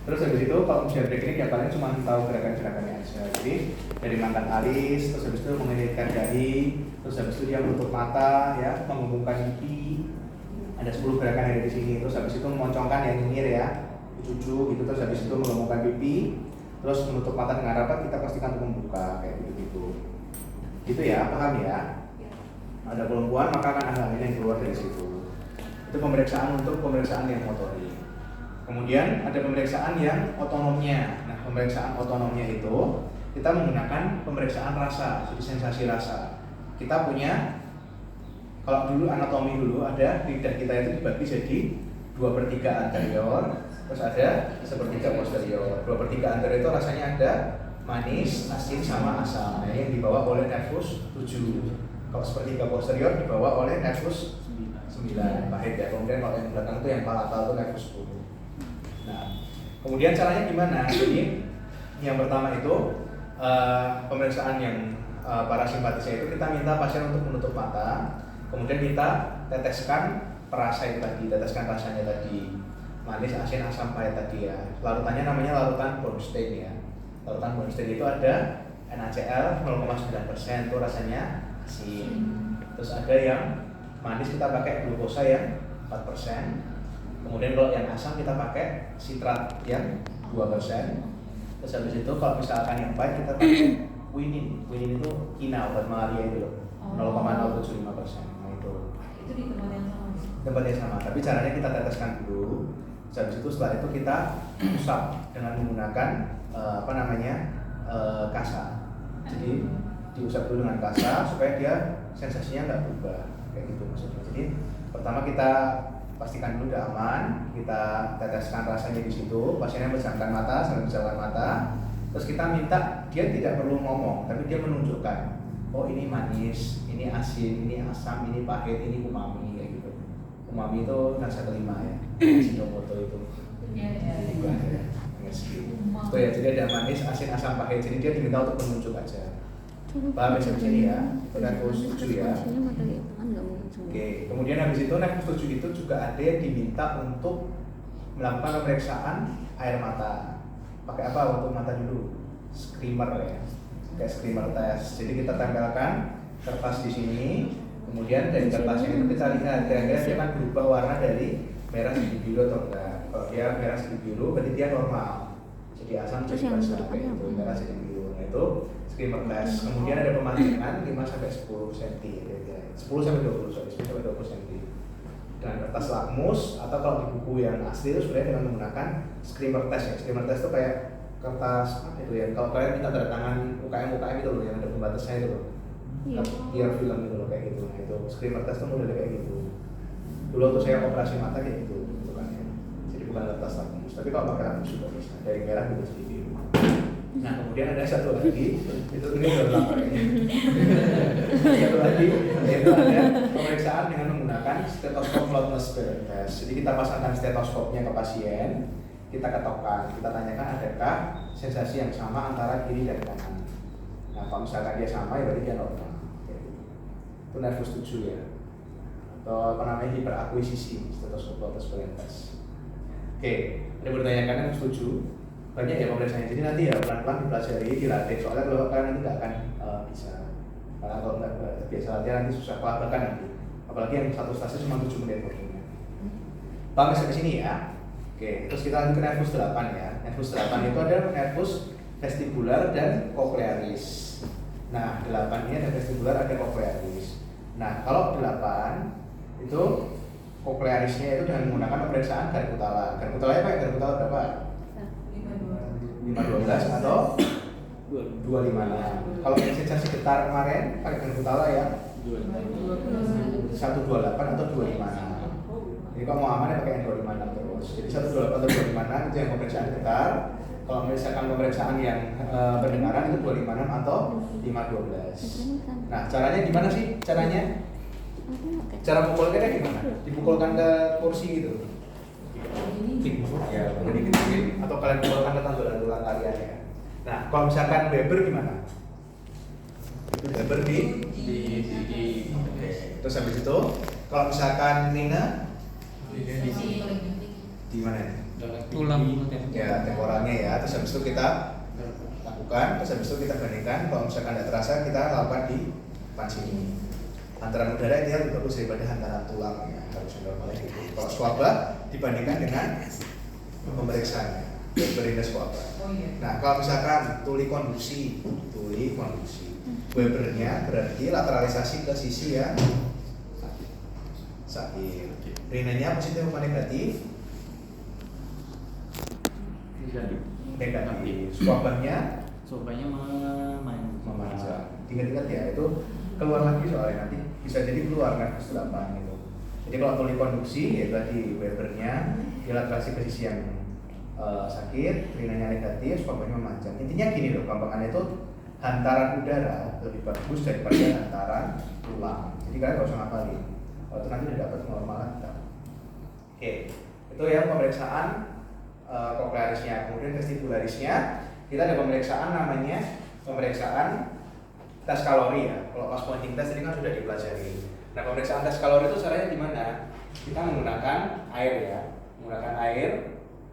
Terus habis itu kalau ujian teknik ya paling cuma tahu gerakan-gerakannya aja. Jadi dari mengangkat alis, terus habis itu mengelitkan dahi, terus habis itu dia menutup mata, ya, menghubungkan pipi. Ada 10 gerakan yang ada di sini. Terus habis itu memoncongkan yang nyinyir ya, cucu gitu. Terus habis itu menghubungkan pipi, terus menutup mata dengan rapat. Kita pastikan untuk membuka kayak gitu-gitu. Gitu ya, paham ya? Ada kelumpuhan maka akan ada angin yang keluar dari situ. Itu pemeriksaan untuk pemeriksaan yang motorik. Kemudian ada pemeriksaan yang otonomnya. Nah, pemeriksaan otonomnya itu kita menggunakan pemeriksaan rasa, jadi sensasi rasa. Kita punya, kalau dulu anatomi dulu ada lidah kita itu dibagi jadi 2/3 anterior, terus ada 1/3 posterior. 2/3 anterior itu rasanya ada manis, asin, sama asam. Nah, yang dibawa oleh nervus 7. Kalau 1/3 posterior dibawa oleh nervus 9 pahit ya. Kemudian kalau yang belakang itu yang palatal itu nervus 10. Nah, kemudian caranya gimana? Jadi yang pertama itu pemeriksaan yang parasimpatisnya itu kita minta pasien untuk menutup mata, kemudian kita teteskan perasa itu tadi, teteskan rasanya tadi, manis, asin, asam, pahit tadi ya. Larutannya namanya larutan Bornstein ya. Larutan Bornstein itu ada NaCl 0,9%, itu rasanya asin. Terus ada yang manis kita pakai glukosa yang 4%. Kemudian kalau yang asam kita pakai sitrat yang 2%. Terus habis itu kalau misalkan yang pahit kita pakai quinin. Quinin itu kina, obat malaria itu loh. 0,075%. Nah itu Itu di tempat yang sama. Tempat yang sama, tapi caranya kita teteskan dulu. Terus habis itu setelah itu kita usap dengan menggunakan kasa. Jadi diusap dulu dengan kasa supaya dia sensasinya nggak berubah kayak gitu maksudnya. Jadi pertama kita pastikan dulu udah aman, kita teteskan rasanya di situ, pasiennya pejamkan mata, sambil pejamkan mata, terus kita minta dia tidak perlu ngomong, tapi dia menunjukkan, oh ini manis, ini asin, ini asam, ini pahit, ini umami kayak gitu. Umami itu rasa kelima ya, Sinomoto itu. Ya. MSG. Tuh ya, jadi ada manis, asin, asam, pahit. Jadi dia diminta untuk menunjuk aja. Paham ya sampai sini ya? Itu nervus 7 ya. Oke, kemudian habis itu nervus 7 itu juga ada yang diminta untuk melakukan pemeriksaan air mata. Pakai apa untuk mata dulu? Screamer ya. Kayak screamer test. Jadi kita tempelkan kertas di sini. Kemudian dari kertasnya itu kita lihat kira-kira dia akan berubah warna dari merah sedikit biru atau enggak. Kalau dia merah sedikit biru berarti dia normal. Jadi asam jadi basah kayak gitu, merah sedikit biru. Nah itu screamer test. Kemudian ada pemancingan 5 sampai 10 cm kira-kira. 10 sampai 20 sorry, 10 sampai 20 cm. Dan kertas lakmus atau kalau di buku yang asli itu sebenarnya dengan menggunakan screamer test ya. Screamer test itu kayak kertas apa itu ya? Kalau kalian minta tanda tangan UKM itu loh yang ada pembatasnya itu loh. Biar film itu loh kayak gitu. Nah itu screamer test itu modelnya kayak gitu. Dulu tuh saya operasi mata kayak gitu kan ya. Jadi bukan kertas lakmus, tapi kalau pakai lakmus juga bisa dari merah gitu jadi biru. Nah kemudian ada satu lagi itu ini udah lapar ini. Satu lagi yaitu ada pemeriksaan dengan menggunakan stetoskop loudness test. Jadi kita pasangkan stetoskopnya ke pasien, kita ketokkan, kita tanyakan adakah sensasi yang sama antara kiri dan kanan. Nah kalau misalkan dia sama ya berarti dia normal. Itu nervus 7 ya. Atau apa namanya hiperakuisisi stetoskop loudness test. Oke, ada bertanyakan nervus 7. Banyak ya pemeriksaan, jadi nanti ya pelan-pelan dipelajari, dilatih. Soalnya kalau kalian nanti nggak akan bisa, karena kalau nggak biasa latihan nanti susah kelabakan nanti. Apalagi yang satu stasiun cuma 7 menit waktunya. Paham sampai sini ya? Oke, terus kita lanjut ke nervus 8 ya. Nervus 8 itu ada nervus vestibular dan cochlearis. Nah, 8 ini ada vestibular, ada cochlearis. Nah, kalau 8 itu cochlearisnya itu dengan menggunakan pemeriksaan Gargutala. Gargutalanya apa ya? Gargutala berapa? 512 atau 256. Kalau yang sensasi getar kemarin pakai Gargutala ya 128 atau 256. Jadi kalau mau aman ya pakai yang 256 terus. Jadi 128 atau 256 itu yang pemeriksaan getar. Kalau misalkan pemeriksaan yang pendengaran itu 256 atau 512. Nah caranya gimana sih? Cara pukulnya gimana? Dipukulkan ke kursi gitu. Ya, jadi gitu atau kalian pukulkan ke tandulan kalian ya. Nah, kalau misalkan Weber gimana? Weber di oke. Terus habis itu, kalau misalkan Nina di mana ya? Tulang Ya, temporalnya ya. Terus habis itu kita lakukan, terus habis itu kita bandingkan. Kalau misalkan tidak terasa, kita lakukan di depan sini. Hantaran udara ideal lebih bagus daripada hantaran tulang ya, harus normalnya gitu. Kalau swabah dibandingkan dengan pemeriksaannya, Weber-Indes swabah. Nah kalau misalkan tuli konduksi, Webernya berarti lateralisasi ke sisi yang sakit. Rinanya positif atau negatif? Negatif. Swabahnya memanjang. Ingat-ingat ya itu keluar lagi soalnya nanti bisa jadi keluar kan ke 8 gitu. Jadi kalau tuli konduksi ya tadi Webernya dilateralisasi ke sisi yang sakit, rinanya negatif, swabahnya memanjang. Intinya gini loh, gampangannya itu hantaran udara lebih bagus daripada hantaran tulang. Jadi kalian nggak usah ngapalin. Kalau itu nanti udah dapat normal kan. Oke, itu yang pemeriksaan cochlearisnya. Kemudian vestibularisnya kita ada pemeriksaan namanya pemeriksaan tes kalori ya. Kalau pas pointing test ini kan sudah dipelajari. Nah pemeriksaan tes kalori itu caranya gimana? Kita menggunakan air ya, menggunakan air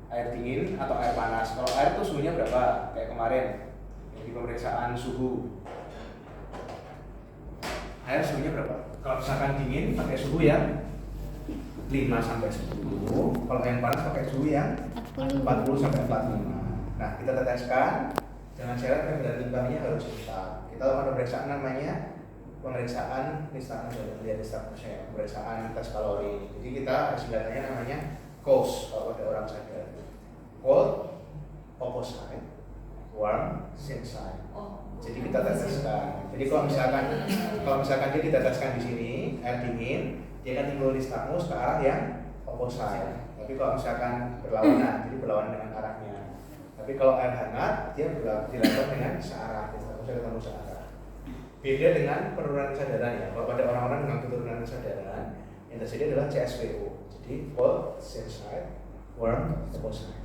dingin atau air panas. Kalau air tuh suhunya berapa? Kayak kemarin di pemeriksaan suhu. Air suhunya berapa? Kalau misalkan dingin pakai suhu yang 5 sampai 10. Kalau yang panas pakai suhu yang 40 sampai 45. Nah kita teteskan dengan syarat kadar timbangnya harus tetap. Kita lakukan pemeriksaan namanya pemeriksaan pemeriksaan tes kalori. Jadi kita ada singkatannya namanya COS kalau ada orang sadar. Cold, opposite, warm, same side. Jadi kita teteskan. Jadi kalau misalkan dia diteteskan di sini air dingin, dia akan timbul nistagmus ke arah yang opposite. Tapi kalau misalkan berlawanan, jadi berlawanan dengan arahnya. Tapi kalau air hangat, dia dilakukan dengan searah, nistagmusnya ketemu searah. Beda dengan penurunan kesadaran ya. Kalau pada orang-orang dengan penurunan kesadaran, yang terjadi adalah CSVO. Jadi cold, same side, warm, opposite.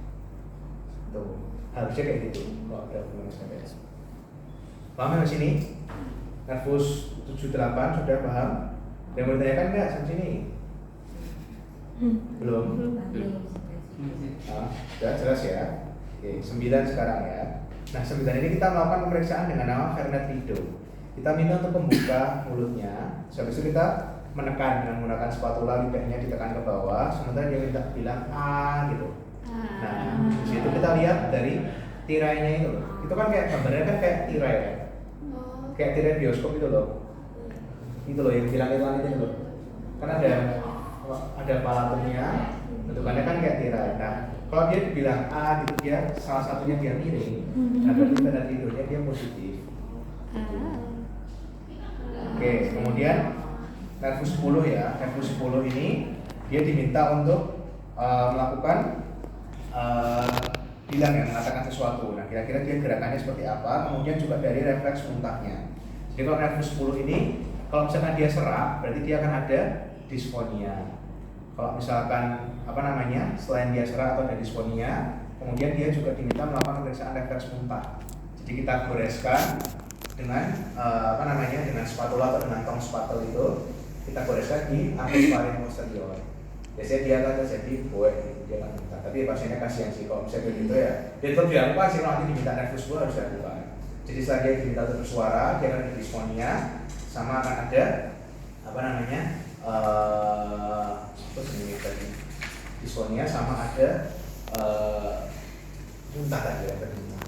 tuh harusnya kayak gitu kalau ada hubungan SKPS. Paham ya sini? Nervus 78 sudah paham? Yang mau ditanyakan nggak sampai sini? Belum? Sudah jelas ya? Oke, 9 sekarang ya. Nah 9 ini kita melakukan pemeriksaan dengan nama Fernet-Rideau. Kita minta untuk membuka mulutnya, habis itu kita menekan dengan menggunakan spatula, lidahnya ditekan ke bawah, sementara dia minta bilang gitu. Nah, di situ kita lihat dari tirainya itu loh. Itu kan kayak gambarnya kan kayak tirai kan? Kayak tirai bioskop itu loh. Itu loh yang bilang itu loh. Kan ada palatumnya, bentukannya kan kayak tirai. Nah, kalau dia dibilang A gitu dia salah satunya dia miring, nah berarti tanda tidurnya dia positif. Oke, kemudian nervus 10 ya. Nervus 10 ini dia diminta untuk melakukan bilang yang mengatakan sesuatu. Nah, kira-kira dia gerakannya seperti apa? Kemudian juga dari refleks muntahnya. Jadi kalau nervus 10 ini, kalau misalkan dia serak, berarti dia akan ada disfonia. Kalau misalkan selain dia serak atau ada disfonia, kemudian dia juga diminta melakukan pemeriksaan refleks muntah. Jadi kita goreskan dengan dengan spatula atau dengan tong spatel itu, kita goreskan di atas faring posterior. Biasanya dia akan terjadi boek, dia akan muntah. Tapi pasiennya kasihan sih kalau misalnya gitu ya. Dia tetap dilakukan sih, kalau nanti diminta nervus 10 harus dilakukan. Jadi setelah dia diminta untuk bersuara, dia akan ada disfonia, sama akan ada disfonia sama ada muntah tadi ya, muntah.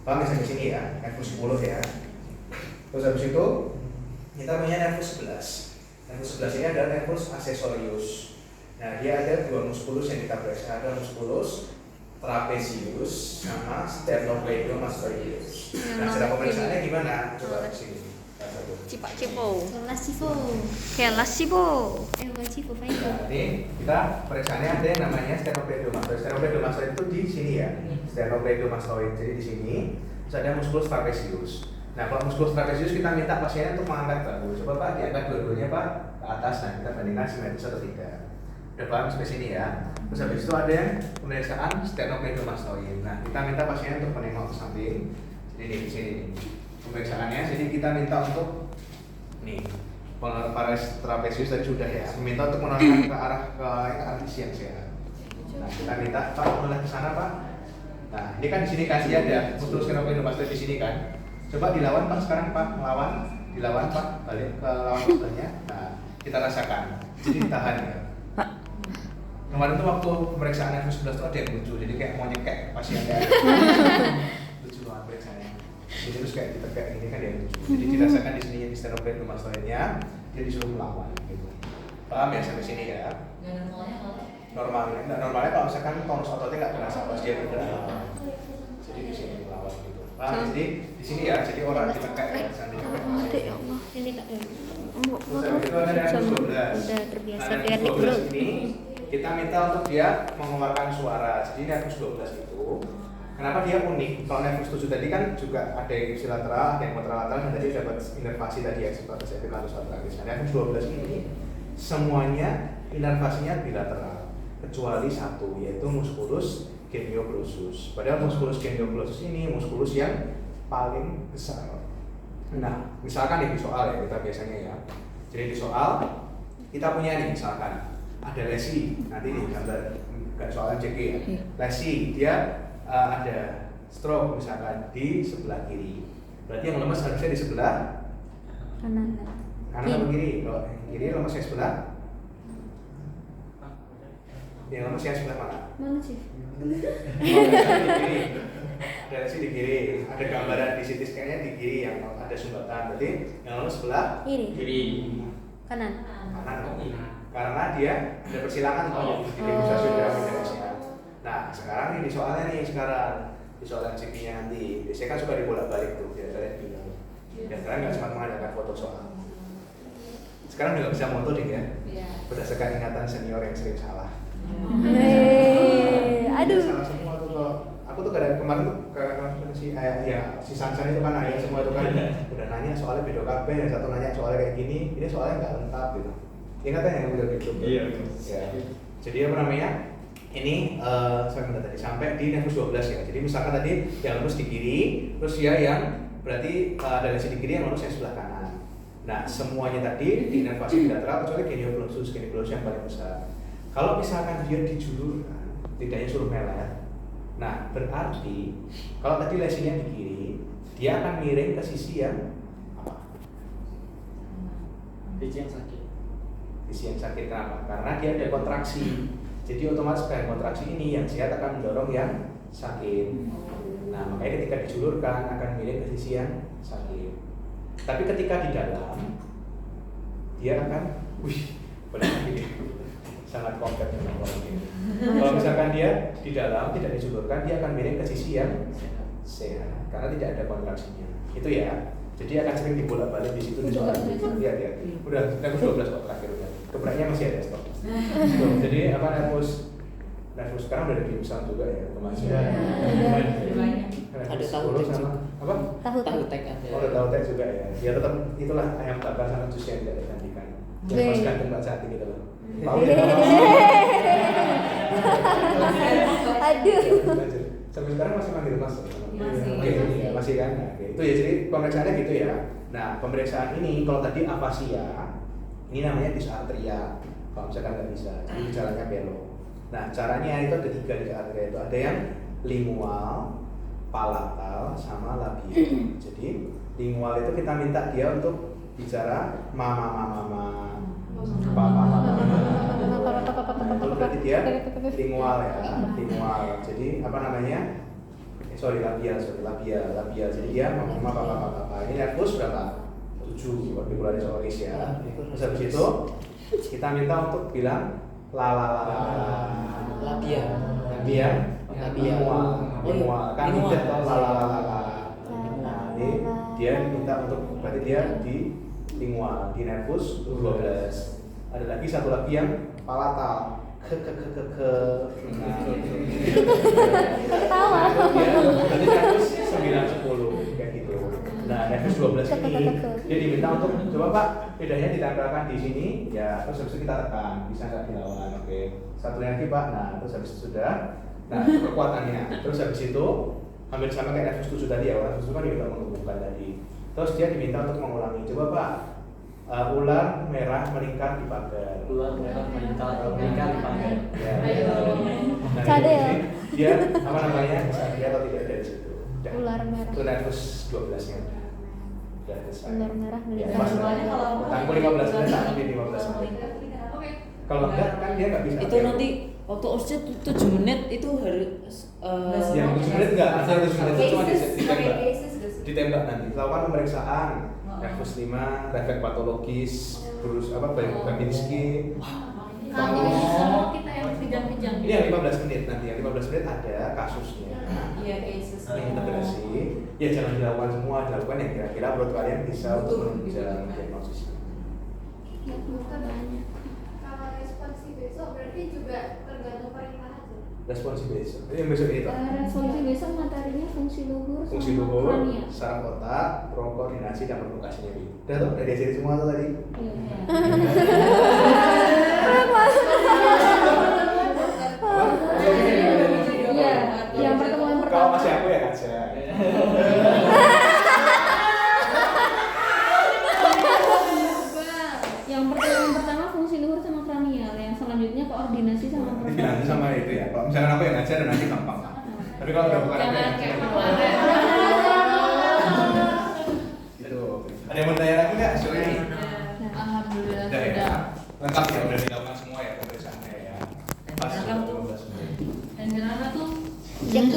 Paham sampai sini ya, nervus 10 ya. Terus habis itu kita punya nervus 11. Nervus 11 ini adalah nervus accessorius. Nah, dia ada dua muskulus yang kita periksa, ada muskulus trapezius sama sternocleidomastoideus. Nah, cara pemeriksaannya gimana? Coba sini. Cipak cipo. Kelas Cipo. Kelas cipo. Cipo Nah, ini kita periksaannya ada yang namanya sternocleidomastoid. Sternocleidomastoid itu di sini ya. Sternocleidomastoid. Jadi di sini terus ada muskulus trapezius. Nah, kalau muskulus trapezius kita minta pasiennya untuk mengangkat bahu. Coba Pak, diangkat dua-duanya Pak ke atas. Nah, kita bandingkan simetris atau tidak. Udah paham sampai sini ya. Terus habis itu ada yang pemeriksaan sternocleidomastoid. Nah, kita minta pasiennya untuk menengok ke samping. Jadi di sini nih. Pemeriksaannya, jadi kita minta untuk pares trapezius tadi sudah ya. Minta untuk menoleh ke arah isi yang sehat. Nah, kita minta Pak menoleh ke sana Pak. Nah, ini kan di sini kasih ada muskulus sternocleidomastoid di sini kan. Coba dilawan Pak sekarang Pak, dilawan Pak, balik ke lawan sebelahnya. Nah, kita rasakan. Jadi ditahan ya. Kemarin tuh waktu pemeriksaan nervus 11 tuh ada yang lucu, jadi kayak mau nyekek pasiennya. Lucu banget periksanya. Jadi terus kayak ditekek ini kan dia lucu. Jadi dirasakan di sini yang sternocleidomastoidnya, dia disuruh melawan gitu. Paham ya sampai sini ya? Normalnya kalau misalkan tonus ototnya nggak terasa pas dia bergerak. Jadi di sini melawan gitu. Paham? Jadi di sini ya, jadi orang ditekek ya, sambil ditekek. Ya Allah, ini tak Terus itu ada nervus 12. Udah terbiasa Nah, diatik nervus bro. 12 ini kita minta untuk dia mengeluarkan suara. Jadi nervus 12 itu kenapa dia unik? Kalau nervus 7 tadi kan juga ada yang ipsilateral, ada yang kontralateral, dan tadi dapat inervasi tadi eksipatus epilatus lateralisme. Nah, nervus 12 ini semuanya inervasinya bilateral kecuali satu, yaitu musculus genioglossus. Padahal musculus genioglossus ini musculus yang paling besar. Nah, misalkan di soal ya, kita biasanya ya. Jadi di soal kita punya nih misalkan ada lesi, nanti nih gambar kayak soal MCQ ya. Lesi dia ada stroke misalkan di sebelah kiri. Berarti yang lemes harusnya di sebelah Kanan. kanan atau kiri? Kalau kiri lemes yang sebelah. Yang lemes yang sebelah mana? Mana sih? Di kiri. Ada lesi di kiri. Ada gambaran di CT scan-nya di kiri yang ada sumbatan. Berarti yang lemes sebelah Kiri. Kanan. kanan. Karena dia ada persilangan jadi bisa sudah Indonesia. Nah, sekarang nih di soalnya nih di soal MCQ-nya nanti biasanya kan suka dibolak-balik tuh biar kalian bilang. Dan kalian nggak cuma mengadakan foto soal. Sekarang udah nggak bisa foto deh ya. Berdasarkan ingatan senior yang sering salah. Aduh. Salah semua tuh kalau aku tuh kemarin tuh si Sansan itu kan nanya semua itu kan udah nanya soalnya beda KB, yang satu nanya soalnya kayak gini, ini soalnya nggak lengkap gitu. Ingat kan yang udah gitu? Iya. Ya. Jadi apa namanya? ini sampai di nervus 12 ya. Jadi misalkan tadi yang lurus di kiri, terus dia yang berarti ada lesi di kiri yang lurus yang sebelah kanan. Nah semuanya tadi di nervasi bilateral kecuali genioglossus yang paling besar. Kalau misalkan dia dijulurkan, tidaknya suruh melet. Nah berarti kalau tadi lesinya di kiri, dia akan miring ke sisi yang apa? Sisi yang sakit. Sisi yang sakit kenapa? Karena dia ada kontraksi. Jadi otomatis dengan kontraksi ini yang sehat akan mendorong yang sakit. Nah makanya ketika dijulurkan akan miring ke sisi yang sakit. Tapi ketika di dalam dia akan, benar ini sangat kompleks dengan orang ini. Kalau misalkan dia di dalam tidak dijulurkan, dia akan miring ke sisi yang sehat karena tidak ada kontraksinya. Itu ya. Jadi akan sering dibolak-balik di situ di soal itu. Lihat ya. Udah nervus 12 kok terakhir udah. Gebraknya masih ada stop. Jadi apa nervus sekarang udah ada di Musang juga ya kemarin. Ada tahu tek sama apa? Tahu tek ada. Oh, ada tahu tek juga ya. Ya tetap itulah ayam bakar sama jus yang tidak tergantikan. Yang pas gantung Mbak Sati gitu loh. Tahu ya? Aduh. Sampai sekarang masih manggil Mas. Masih. Masih kan. Nah, itu ya jadi pemeriksaannya gitu ya. Nah, pemeriksaan ini kalau tadi afasia, ini namanya dysarthria. Kalau misalkan nggak bisa, jadi gejalanya belok. Nah, caranya itu ada 3 dysarthria itu. Ada yang lingual, palatal, sama labial. Jadi lingual itu kita minta dia untuk bicara mama. Itu berarti dia lingual ya, lingual. Jadi apa namanya? Labial. Jadi dia mama papa. Ini nervus berapa? 7 orbicularis oris ya. Terus habis itu kita minta untuk bilang Labia. Lingual. Kan tidak tahu Nah, ini dia minta untuk berarti dia di lingual di nervus 12. Ada lagi satu lagi yang palatal. Ketawa. Dia berarti nervus 9-10 kayak gitu. Nah, nervus 12 ini dia diminta untuk coba Pak, bedanya ditempelkan di sini ya, terus habis itu kita tekan, bisa nggak dilawan, oke. Satu lagi Pak, nah terus habis itu sudah. Nah, itu kekuatannya. Terus habis itu hampir sama kayak nervus 7 tadi ya, nervus 7 kan diminta menghubungkan tadi. Terus dia diminta untuk mengulangi, coba Pak, ular merah melingkar di pagar. Ular merah melingkar di pagar. Ya. Nah, Cadel. ini dia apa namanya? Bisa dia atau tidak dari situ. Udah. Ular merah. Itu nervus 12-nya udah. Udah selesai. Ular merah Ya, melingkar. pas Soalnya kalau tangguh 15 menit, tangguh 15 menit. Kalau enggak kan dia nggak bisa. Itu nanti waktu OSCE 7 menit itu harus yang 7 menit enggak, asal 7 menit itu cuma ditembak. cases. Ditembak nanti. Lakukan pemeriksaan. Nervus 5, refleks patologis, terus apa Babinski. Kalau kita yang kejang-kejang. Ini yang 15 menit nanti, yang 15 menit ada kasusnya. Iya, cases. Ini integrasi. Ya jangan dilakukan semua, dilakukan yang kira-kira menurut kalian bisa untuk menunjang diagnosisnya. Kalau responsi besok berarti juga tergantung pernikahan aja. Responsi besok. Ini yang besok itu. Resolusi besok materinya fungsi luhur Fungsi sama luhur, krania. saraf otak, koordinasi dan perlukasinya. Udah tuh, udah diajarin semua tuh tadi. Iya, yang pertemuan Kalau pertama. masih aku ya aja. Yang pertemuan pertama fungsi luhur sama kranial, yang selanjutnya koordinasi sama Nanti sama itu ya. Kalau misalkan aku yang ngajar nanti gampang. Tapi kalau udah bukan aku yang Jangan ngajar, kayak kemarin. itu. Ada yang mau tanya lagi nggak? Sorry. Alhamdulillah Udah ya. sudah. Lengkap ya, udah dilakukan semua ya pemeriksaannya ya. Pas 15 menit. Dan kenapa tuh? yang